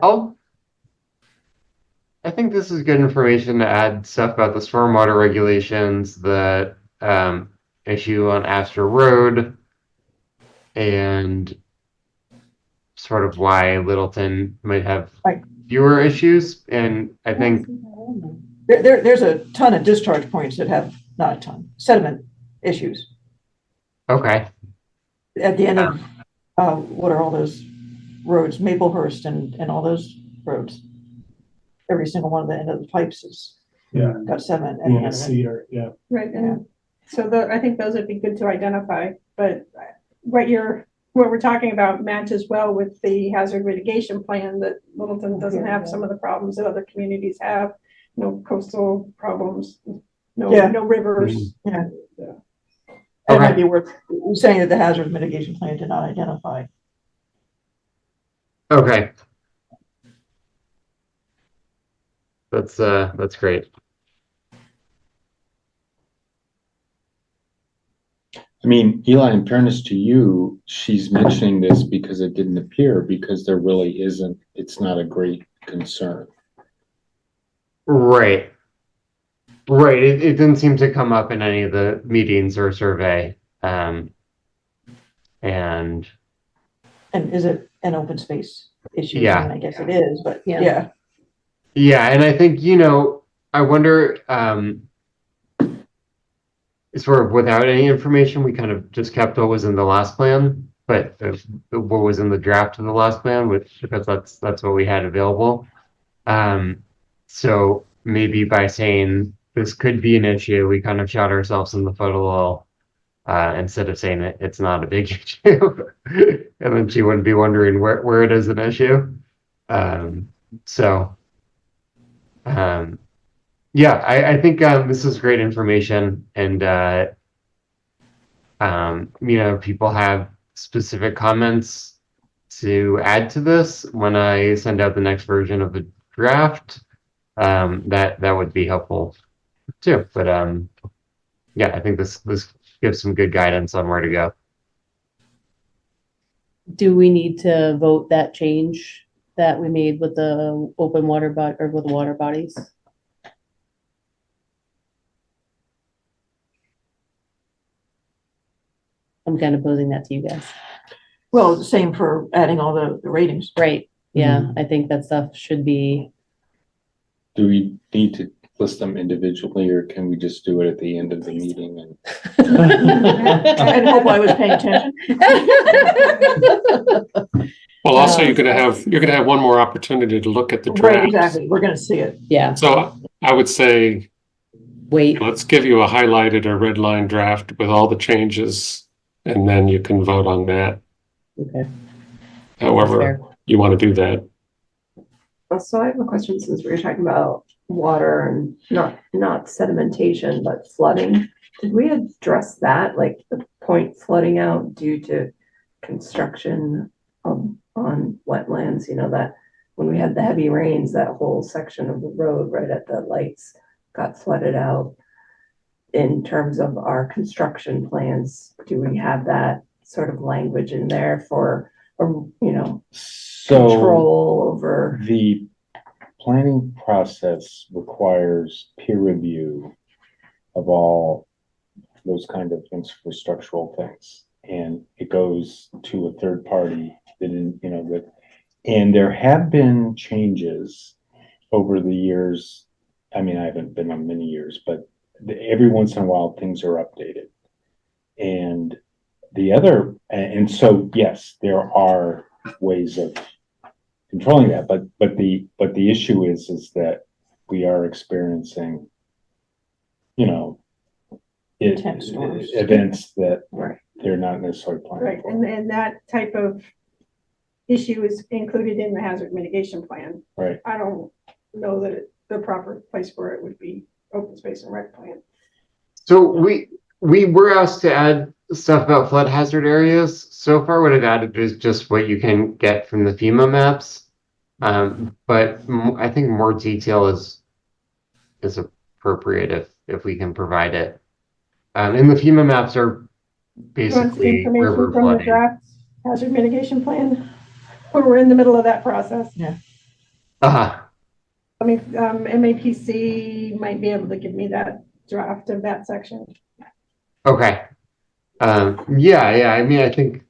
think this is good information to add stuff about the stormwater regulations, the issue on Astor Road, and sort of why Littleton might have Right. fewer issues. And I think There's a ton of discharge points that have, not a ton, sediment issues. okay, At the end of, what are all those roads, Maplehurst and all those roads? Every single one of the end of the pipes has Yeah. got sediment. at the end of it. Cedar, yeah. Right, and so I think those would be good to identify, but what we're talking about matches well with the hazard mitigation plan, that Littleton doesn't have some of the problems that other communities have. No coastal problems, Yeah. no rivers. It Okay. might be worth saying that the hazard mitigation plan did not identify. okay, that's great. I mean, Eli, in fairness to you, she's mentioning this because it didn't appear, because there really isn't, it's not a great concern. Right. Right. It didn't seem to come up in any of the meetings or survey. And And is it an open space issue? Yeah. I mean, I guess it is, but Yeah. yeah. yeah, and I think, I wonder, sort of without any information, we kind of just kept what was in the last plan. but what was in the draft of the last plan, which because that's what we had available. So maybe by saying this could be an issue, we kind of shot ourselves in the foot a little. Instead of saying it's not a big issue, and then she wouldn't be wondering where it is an issue. So yeah, I think this is great information, and people have specific comments to add to this when I send out the next version of the draft. That would be helpful too. But yeah, I think this gives some good guidance on where to go. Do we need to vote that change that we made with the open water or with the water bodies? I'm kind of posing that to you guys. Well, same for adding all the ratings. Right, yeah, I think that stuff should be, Do we need to list them individually, or can we just do it at the end of the meeting? And I hope I was paying attention. Well, also, you're gonna have one more opportunity to look at the Right, draft. exactly. We're gonna see it. yeah, So I would say, wait, let's give you a highlighted or red line draft with all the changes, and then you can vote on that, okay. however Fair. you want to do that. So I have a question, since we were talking about water and not sedimentation, but flooding. Did we address that, like the point flooding out due to construction on wetlands? You know, that when we had the heavy rains, that whole section of the road right at the lights got flooded out. In terms of our construction plans, do we have that sort of language in there for, control over? The planning process requires peer review of all those kind of infrastructural things. And it goes to a third party and there have been changes over the years. I mean, I haven't been on many years, but every once in a while things are updated. And so yes, there are ways of controlling that, but the issue is that we are experiencing, Intense storms. events that Right. they're not necessarily planning Right, for. and that type of issue is included in the hazard mitigation plan. Right. I don't know that the proper place for it would be open space and rec plan. So we were asked to add stuff about flood hazard areas. So far, what I've added is just what you can get from the FEMA maps. But I think more detail is appropriate if we can provide it. And the FEMA maps are You want the basically information river from the flooding. draft hazard mitigation plan? We're in the middle of that process. Uh-huh. I mean, MAPC might be able to give me that draft of that section. Okay. Yeah. I mean, I think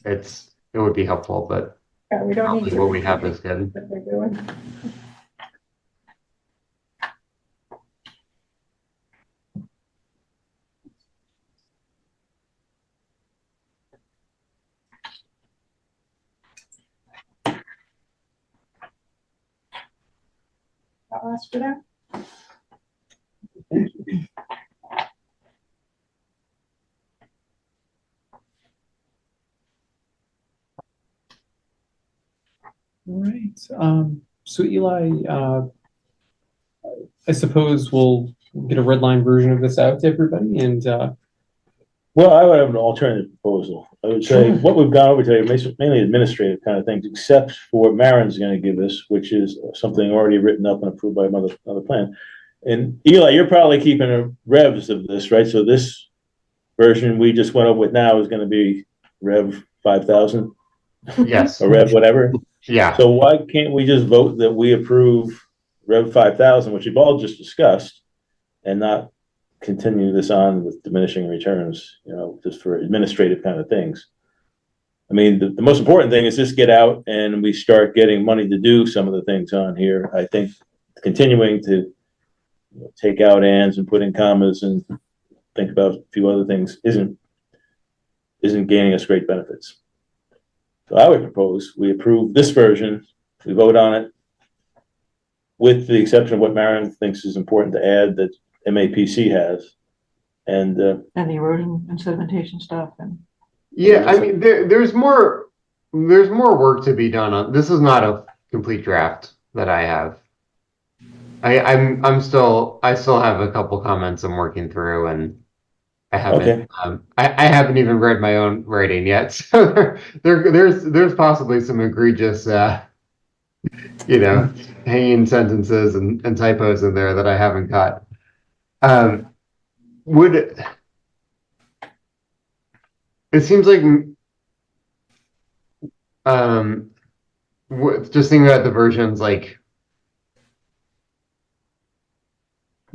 it would be helpful, but Yeah, we don't need to. what we have is good. What they're doing. I'll ask for that. All right. So Eli, I suppose we'll get a red line version of this out to everybody, and Well, I would have an alternative proposal. I would say what we've gone over today, mainly administrative kind of things, except for what Marin's gonna give us, which is something already written up and approved by another plan. And Eli, you're probably keeping a revs of this, right? So this version we just went over with now is gonna be Rev 5,000 Yes. or Rev whatever. Yeah. So why can't we just vote that we approve Rev 5,000, which we've all just discussed, and not continue this on with diminishing returns, just for administrative kind of things? I mean, the most important thing is just get out and we start getting money to do some of the things on here. I think continuing to take out ands and put in commas and think about a few other things isn't gaining us great benefits. So I would propose we approve this version, we vote on it, with the exception of what Maren thinks is important to add that MAPC has. And, And the erosion and sedimentation stuff and. Yeah, I mean, there's more work to be done on, this is not a complete draft that I have. I still have a couple comments I'm working through, and I haven't, Okay. I haven't even read my own writing yet, so there's possibly some egregious, hanging sentences and typos in there that I haven't caught. It seems like, just thinking about the versions, like,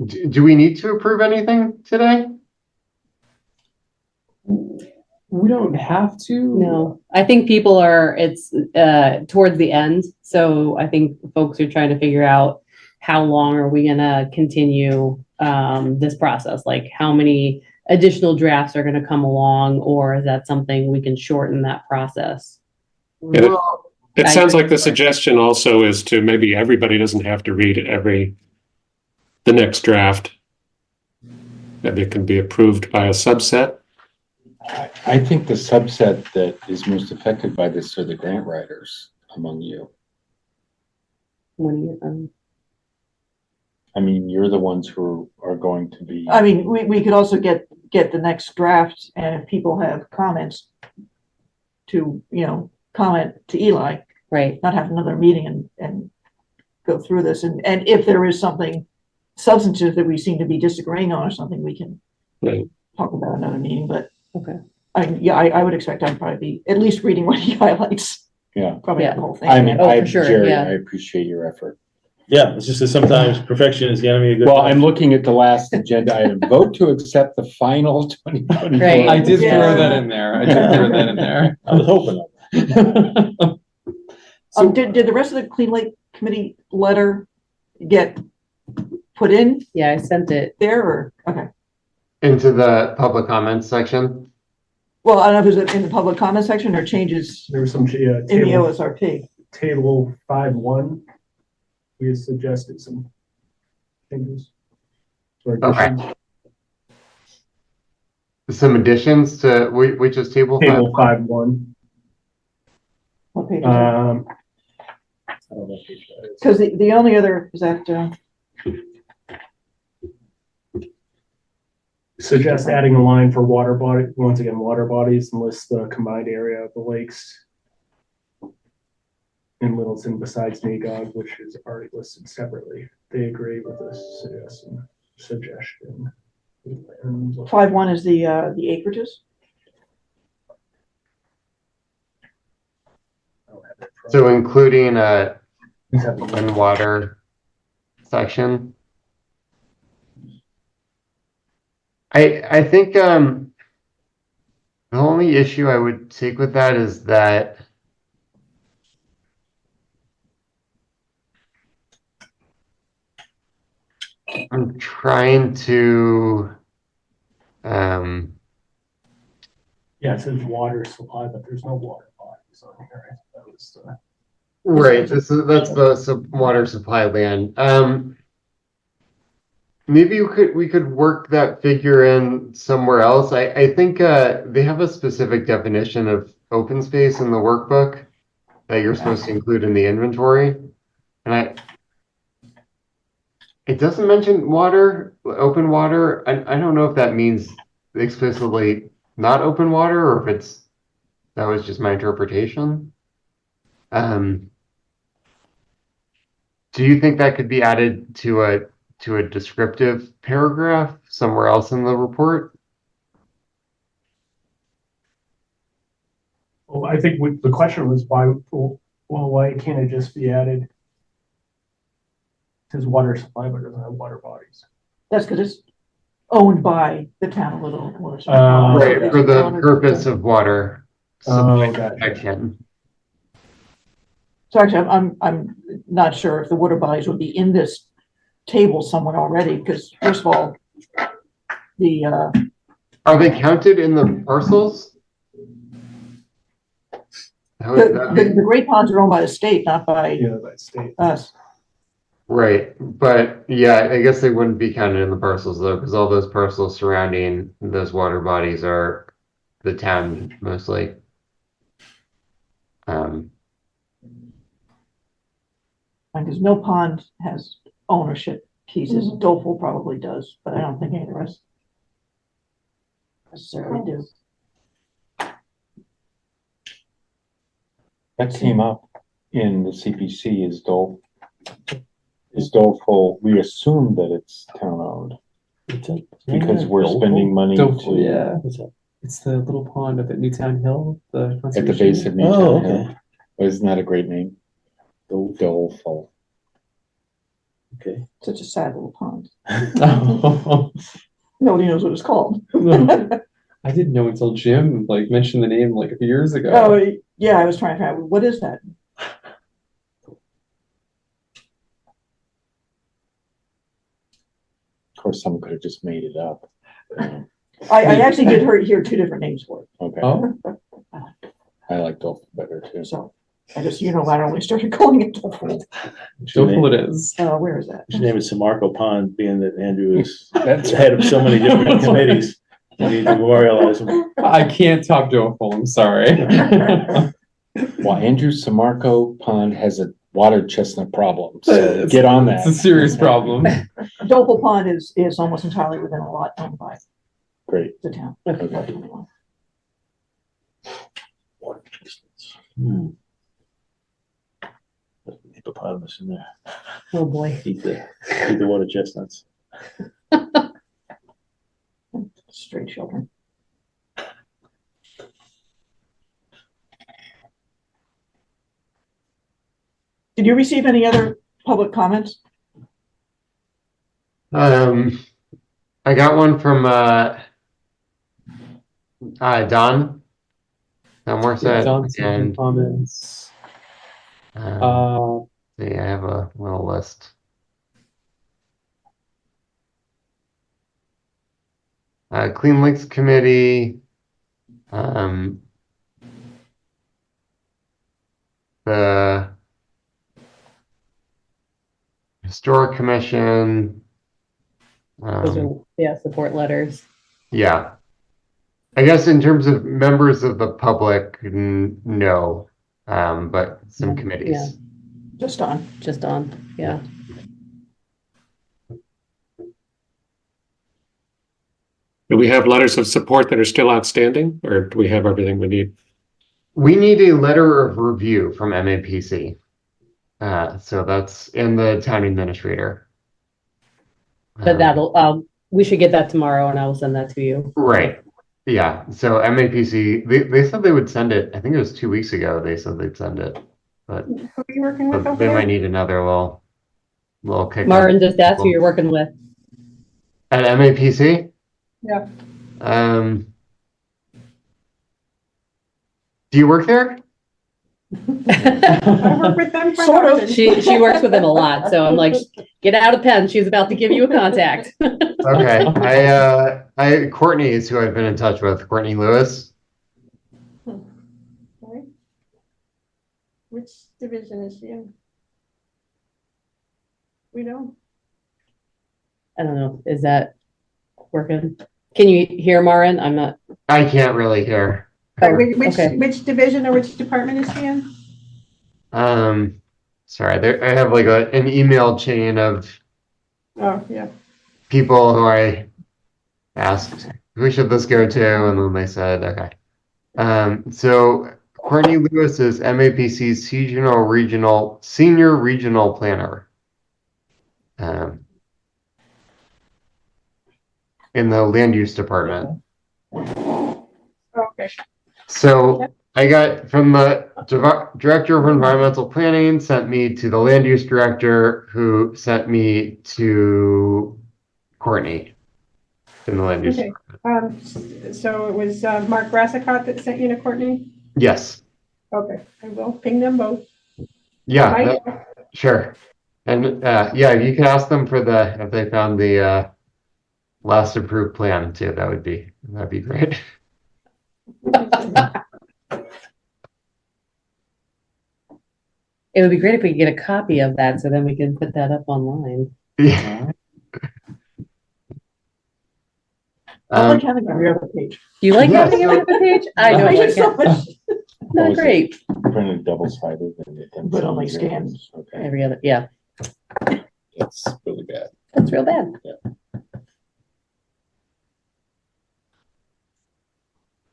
do we need to approve anything today? We don't have to. No, I think it's towards the end. So I think folks are trying to figure out how long are we gonna continue this process? Like how many additional drafts are gonna come along, or is that something we can shorten that process? It sounds like the suggestion also is to maybe everybody doesn't have to read the next draft. Maybe it can be approved by a subset. I think the subset that is most affected by this are the grant writers among you. I mean, you're the ones who are going to be. I mean, we could also get the next draft, and if people have comments to, comment to Eli. Right. Not have another meeting and go through this. And if there is something substantive that we seem to be disagreeing on or something, we can talk about another meeting, but. Okay. I would expect I'd probably be at least reading what he highlights. Yeah. Probably the whole thing. I mean, for sure, Jerry, yeah. I appreciate your effort. yeah, it's just that sometimes perfection is the enemy of good. Well, I'm looking at the last agenda item, vote to accept the final 2024. Right. I did Yeah. throw that in there. I was hoping. Did the rest of the Clean Lake Committee letter get put in Yeah, I sent it. there or, okay. Into the public comments section? Well, I don't know if it was in the public comment section or changes There was some, in the table OSRP. 5.1. We had suggested some changes. or Okay. additions. Some additions to, which is table 5? Table 5.1. What page is it? I don't know what page that is. Because the only other is that, Suggest adding a line for water body, once again, water bodies, and list the combined area of the lakes in Littleton besides Magog, which is already listed separately. They agree with this suggestion. And 5.1 is the acreages. I don't have it in front So of me. including Please have it. one water section. I think the only issue I would take with that is that I'm trying to Yeah, it says water supply, but there's no water bodies on here. That was right, that's the water supply land. Maybe we could work that figure in somewhere else. I think they have a specific definition of open space in the workbook that you're supposed to include in the inventory. And it doesn't mention water, open water. I don't know if that means explicitly not open water or if that was just my interpretation. Do you think that could be added to a descriptive paragraph somewhere else in the report? Well, I think the question was why can't it just be added? It says water supply, but it doesn't have water bodies. That's because it's owned by the town of Little. Right, for the purpose of water supply gotcha. protection. So actually, I'm not sure if the water bodies would be in this table somewhere already, because first of all, Are they counted in the parcels? The Great Ponds are owned by the state, not by Yeah, by state. us. Right, but yeah, I guess they wouldn't be counted in the parcels though, because all those parcels surrounding those water bodies are the town mostly. Because Mill Pond has ownership pieces, Doleful probably does, but I don't think any of the rest necessarily do. That came up in the CPC is doleful. We assume that it's town owned because we're spending money Doleful, to, yeah. It's the little pond up at Newtown Hill, the at the base of Newtown Oh, Hill. okay. Isn't that a great name? Doleful. Okay. Such a sad little pond. conservation. Nobody knows what it's called. I didn't know until Jim like mentioned the name like a few years ago. Oh, yeah, I was trying to find out, what is that? Of course, someone could have just made it up. I actually did hear two different names for it, Okay, Oh, I like dolphin better too. so I just, I only started calling it Doleful. Doleful it is. Where is that? His name is Samarco Pond, being that Andrew is the head of so many different committees. We need to memorialize him. I can't top Doleful. I'm sorry. Well, Andrew Samarco Pond has a water chestnut problem, so get on that. It's a serious problem. Doleful Pond is almost entirely within a lot owned by Great. the town. Okay. Lot 21. Hmm. Hippopotamus in there. Oh, boy. Eat the water chestnuts. Stray children. Did you receive any other public comments? I got one from Don Morissette, John's and comments. see, I have a little list. Clean Lakes Committee, the Historic Commission. Those are, yeah, support letters. Yeah. I guess in terms of members of the public, no, but some Yeah. committees. Just on. Just on, yeah. Do we have letters of support that are still outstanding, or do we have everything we need? We need a letter of review from MAPC. So that's in the town administrator. But that'll, we should get that tomorrow and I will send that to you. Right. Yeah. So MAPC, they said they would send it. I think it was 2 weeks ago. They said they'd send it, but Who are you working with over they there? might need another little kick. Marin, just that's who you're working with. At MAPC? Yeah. Do you work there? I work with them quite Sort of. often. She works with him a lot, so I'm like, get out a pen. She's about to give you a contact. Okay. Courtney is who I've been in touch with. Courtney Lewis. Okay. Which division is she in? We don't. I don't know. Is that working? Can you hear Marin? I'm not. I can't really hear. Oh, Okay, which division or which department is she in? Sorry, I have like an email chain of Oh, yeah. people who I asked, who should this go to? And then they said, okay. So Courtney Lewis is MAPC's senior regional planner. In the land use department. Okay. So I got from the director of environmental planning, sent me to the land use director, who sent me to Courtney in the land use. Okay. So it was Mark Brassicott that sent you to Courtney? Yes. Okay, I will ping them both. Yeah, Hi. sure. And yeah, you can ask them for if they found the last approved plan too. That'd be great. It would be great if we could get a copy of that, so then we can put that up online. Yeah. I like having every other page. Do you like Yes. having it on the page? I don't Makes like it so it. much. Not great. Printed double-sided and then But only some scanned. zeros. Okay, Every other, yeah, that's really bad. that's real bad.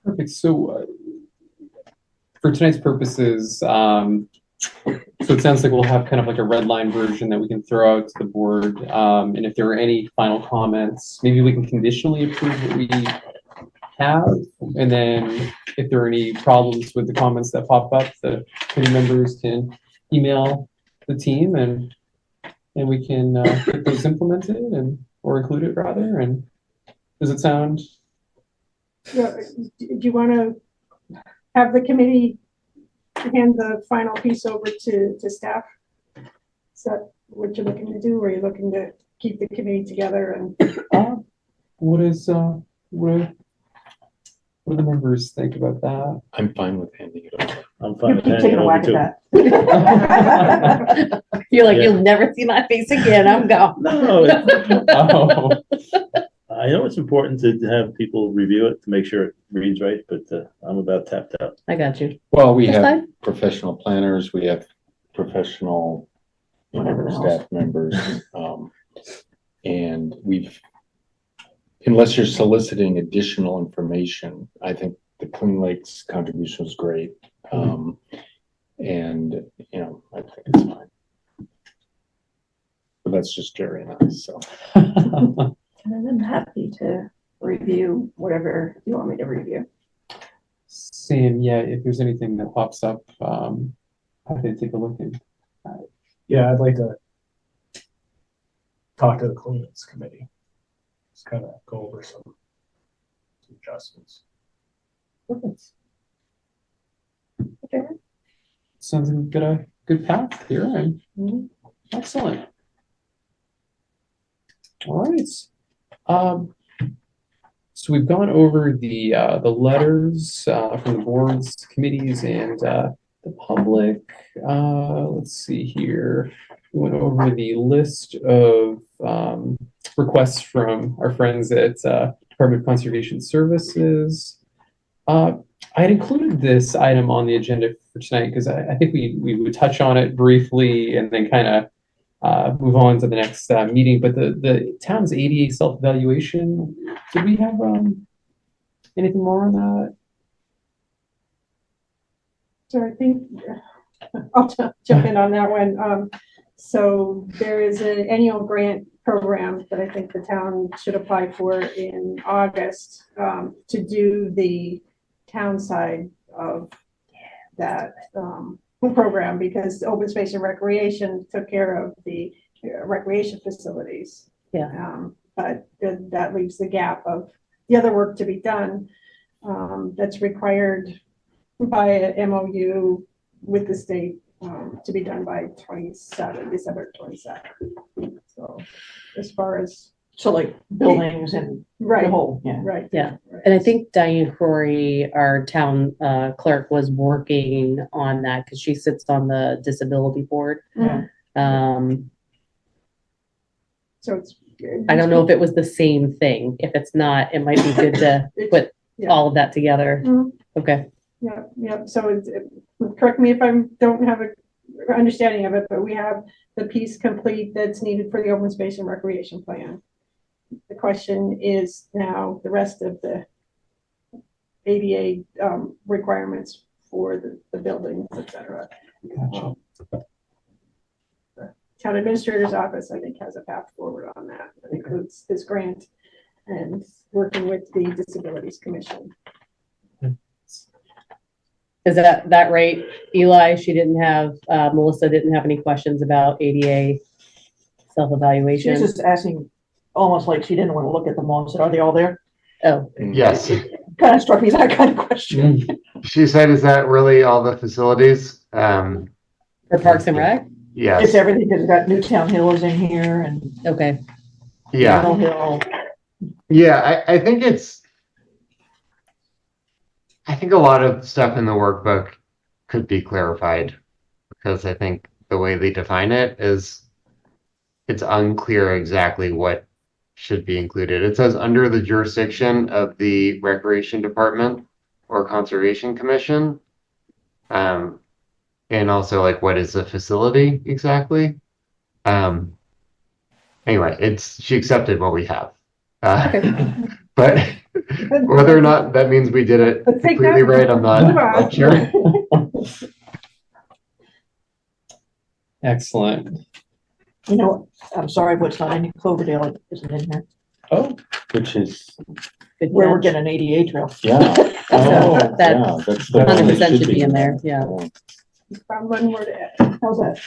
Perfect. So, for tonight's purposes, so it sounds like we'll have kind of like a red line version that we can throw out to the board. And if there are any final comments, maybe we can conditionally approve what we have. And then if there are any problems with the comments that pop up, the committee members can email the team and we can get those implemented or included rather. And does it sound? Yeah, do you want to have the committee hand the final piece over to staff? Is that what you're looking to do, or are you looking to keep the committee together and? What do the members think about that? I'm fine with handing it over. I'm You fine with keep handing taking it a over whack too. at that. You're like, Yeah. you'll never see my face again. I'm gone. No, Oh, I know it's important to have people review it to make sure it reads right, but I'm about tapped out. I got you. Well, we That's have fine. professional planners, we have professional Whatever else. staff members. And unless you're soliciting additional information, I think the Clean Lakes contribution was great. And, you know, I think it's fine. But that's just Jerry and I, so. I'm happy to review whatever you want me to review. Sam, yeah, if there's anything that pops up, happy to take a look and Yeah, I'd like to talk to the Clean Lakes Committee. Just kind of go over some adjustments. Okay. Sounds like we've got a good path here and excellent. All right. So we've gone over the letters from the boards, committees, and the public. Let's see here. We went over the list of requests from our friends at Department of Conservation Services. I had included this item on the agenda for tonight because I think we would touch on it briefly and then kind of move on to the next meeting. But the town's ADA self-evaluation, did we have anything more on that? So I think I'll jump in on that one. So there is an annual grant program that I think the town should apply for in August to do the town side of that program, because Open Space and Recreation took care of the recreation facilities. Yeah. But that leaves the gap of the other work to be done that's required by an MOU with the state to be done by December 27. So as far as So like buildings and the right, whole, yeah. right. Yeah. right. And I think Diane Corey, our town clerk, was working on that because she sits on the disability board. Mhm. So it's. I don't know if it was the same thing. If it's not, it might be good to put Yeah. all of that together. Mhm. Okay. Yeah. So correct me if I don't have a understanding of it, but we have the piece complete that's needed for the open space and recreation plan. The question is now the rest of the ADA requirements for the buildings, et cetera. The town administrator's office, I think, has a path forward on that. That includes this grant and working with the Disabilities Commission. Is that right, Eli? She didn't have, Melissa didn't have any questions about ADA She self-evaluation? was just asking, almost like she didn't want to look at them all, said, are they all there? Oh, Yes. Kind of struck me as that kind of question. She said, is that really all the facilities? for Parks and Rec? It's Yes. everything, because we've got Newtown Hill is in here and Okay. Yeah. Mill Hill. Yeah, I think I think a lot of stuff in the workbook could be clarified, because I think the way they define it is it's unclear exactly what should be included. It says under the jurisdiction of the Recreation Department or Conservation Commission. And also like what is a facility exactly? Anyway, she accepted what we have. But whether or not that means we did it Let's take completely that. right, I'm not sure. Excellent. You know, I'm sorry, what's not in Cloverdale isn't in here, Oh, Which is, Good where we're catch. getting an ADA trail. yeah. Oh, That Yeah, that's the one Hundred that percent should be in there, yeah. Found one more to add. How's that?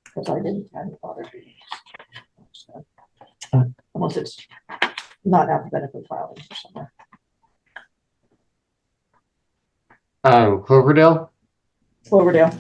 Because I didn't have any bother reading. So, unless it's not alphabetically filed or somewhere. Cloverdale? Cloverdale.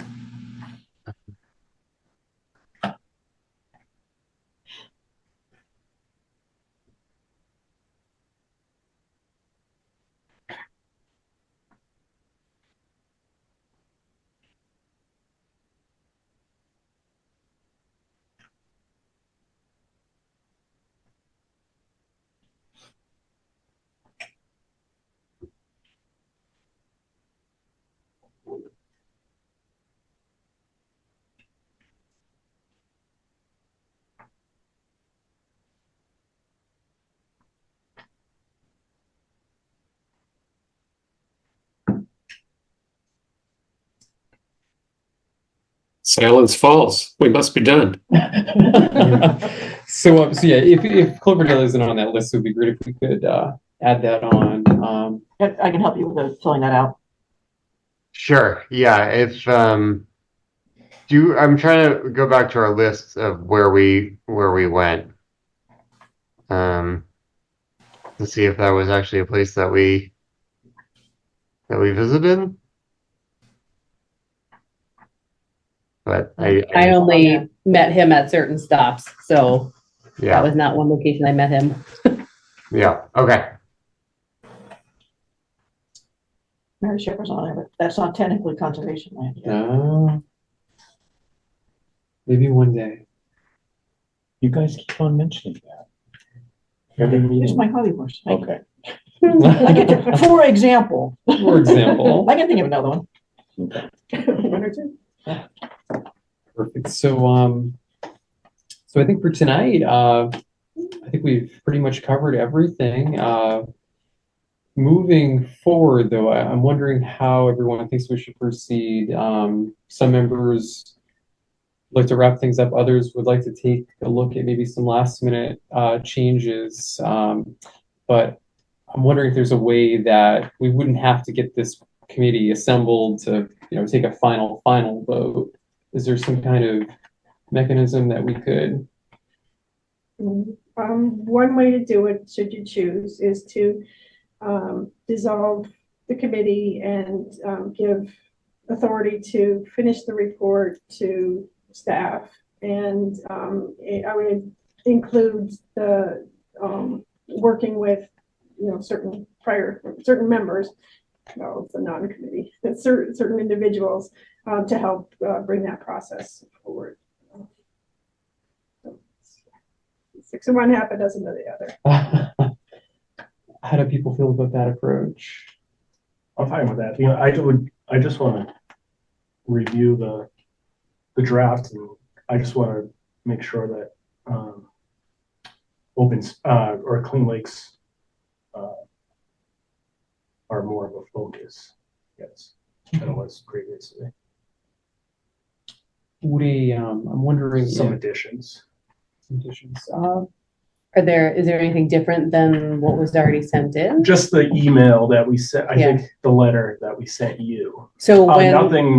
Silence falls. We must be done. so yeah, if Cloverdale isn't on that list, it would be great if we could add that on. I can help you with filling that out. Sure. Yeah. If I'm trying to go back to our list of where we went. To see if that was actually a place that we visited. But I only met him at certain stops, so that yeah. was not one location I met him. Yeah. Okay. Mary Shepherd's on there, but that's not technically conservation land yet. Maybe one day. You guys keep on mentioning that. Every meeting. It's my hobby horse. Okay. I get to, for example. For example. I can think of another one. One or two. Perfect. So I think for tonight, I think we've pretty much covered everything. Moving forward, though, I'm wondering how everyone thinks we should proceed. Some members like to wrap things up. Others would like to take a look at maybe some last minute changes. But I'm wondering if there's a way that we wouldn't have to get this committee assembled to, take a final vote. Is there some kind of mechanism that we could? One way to do it, should you choose, is to dissolve the committee and give authority to finish the report to staff. And I would include the working with certain members, the non-committee, certain individuals to help bring that process forward. 6 of one, half a dozen of the other. How do people feel about that approach? I'm fine with that. I just want to review the draft, and I just want to make sure that or Clean Lakes are more of a focus, yes, than it was previously. I'm wondering Some additions. Is there anything different than what was already sent in? Just the email that we sent, I Yeah. think the letter that we sent you. So when,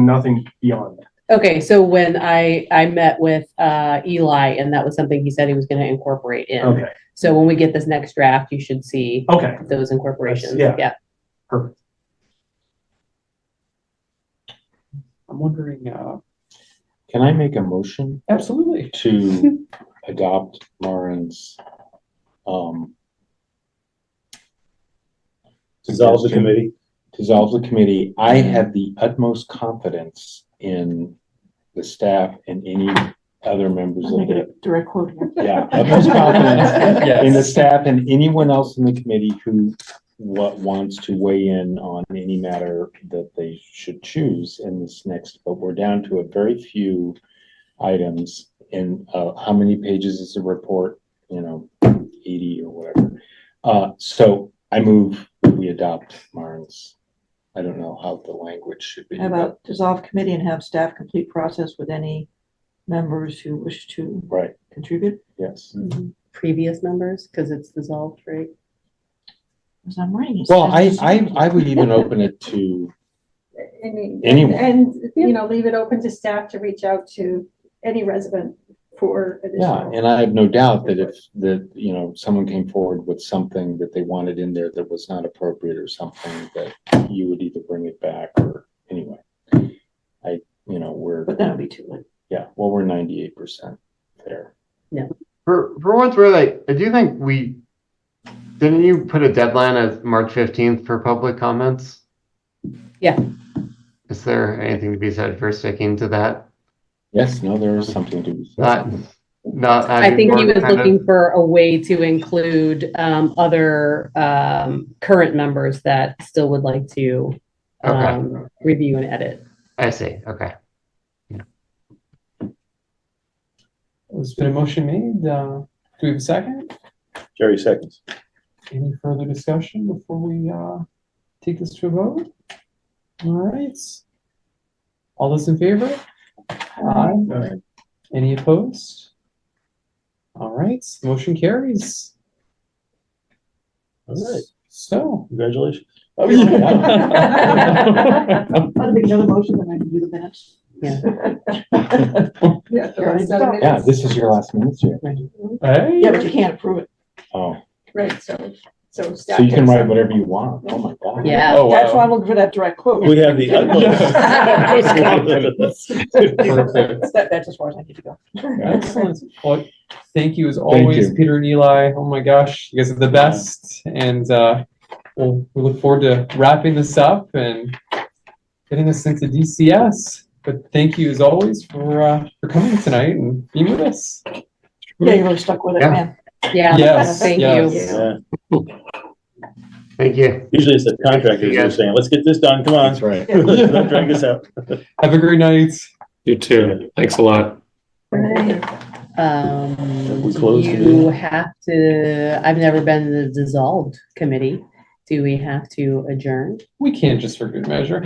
Nothing beyond that. okay, so when I met with Eli, and that was something he said he was gonna incorporate in. Okay, So when we get this next draft, you should see okay, those incorporations, Yeah. yeah. perfect. I'm wondering, Can I make a motion absolutely. to adopt Lauren's Dissolve the suggestion? committee. Dissolve the committee. I have the utmost confidence in the staff and any other members I'm of making the, a direct quote here. yeah, utmost confidence in the Yes. staff and anyone else in the committee who wants to weigh in on any matter that they should choose in this next, but we're down to a very few items. And how many pages is the report? 80 or whatever. So I move we adopt Martin's. I don't know how the language should be. How about dissolve committee and have staff complete process with any members who wish to Right, contribute? yes. Previous members, because it's dissolved, right? As I'm writing. it Well, says- I would even open it to, I mean, Anyone. and, leave it open to staff to reach out to any resident for yeah, additional. and I have no doubt that if someone came forward with something that they wanted in there that was not appropriate or something, that you would either bring it back or anyway. We're, But then it'll be too late. yeah, well, we're 98% there. For once, we're like, I do think didn't you put a deadline of March 15th for public comments? Yeah. Is there anything to be said for sticking to that? Yes, no, there is something to be said. Not I having think he more was kind of- looking for a way to include other current members that still would like to review and edit. I see, okay. There's been a motion made. Do we have a second? Jerry seconds. Any further discussion before we take this to a vote? All right. All those in favor? Aye. Any opposed? All right, motion carries. All right, So. congratulations. Oh, I'm gonna make another motion, then I can do the minutes. Yeah. Yeah, this is your last minute, here. Hey. Yeah, but you can't approve it. Oh, Right, so so staff. you can takes write it. whatever you want. Oh, my God. Yeah. Oh, That's why wow. I'm looking for that direct quote. We have the Perfect. That's as far as I need to go. Excellent. Well, thank you as always, you. Peter and Eli. Oh my gosh, you guys are the best. And we look forward to wrapping this up and getting this into DCS. But thank you as always for coming tonight and being with us. Yeah, you really stuck with it, Yeah. man. Yeah, Yes, thank yes. you. Yeah. Thank you. Usually it's the contractors that are saying, let's get this done, come on. That's right. Don't drag this out. Have a great night. You too. Thanks a lot. We close the You meeting? have to, I've never been in the dissolved committee. Do we have to adjourn? We can't just for good measure.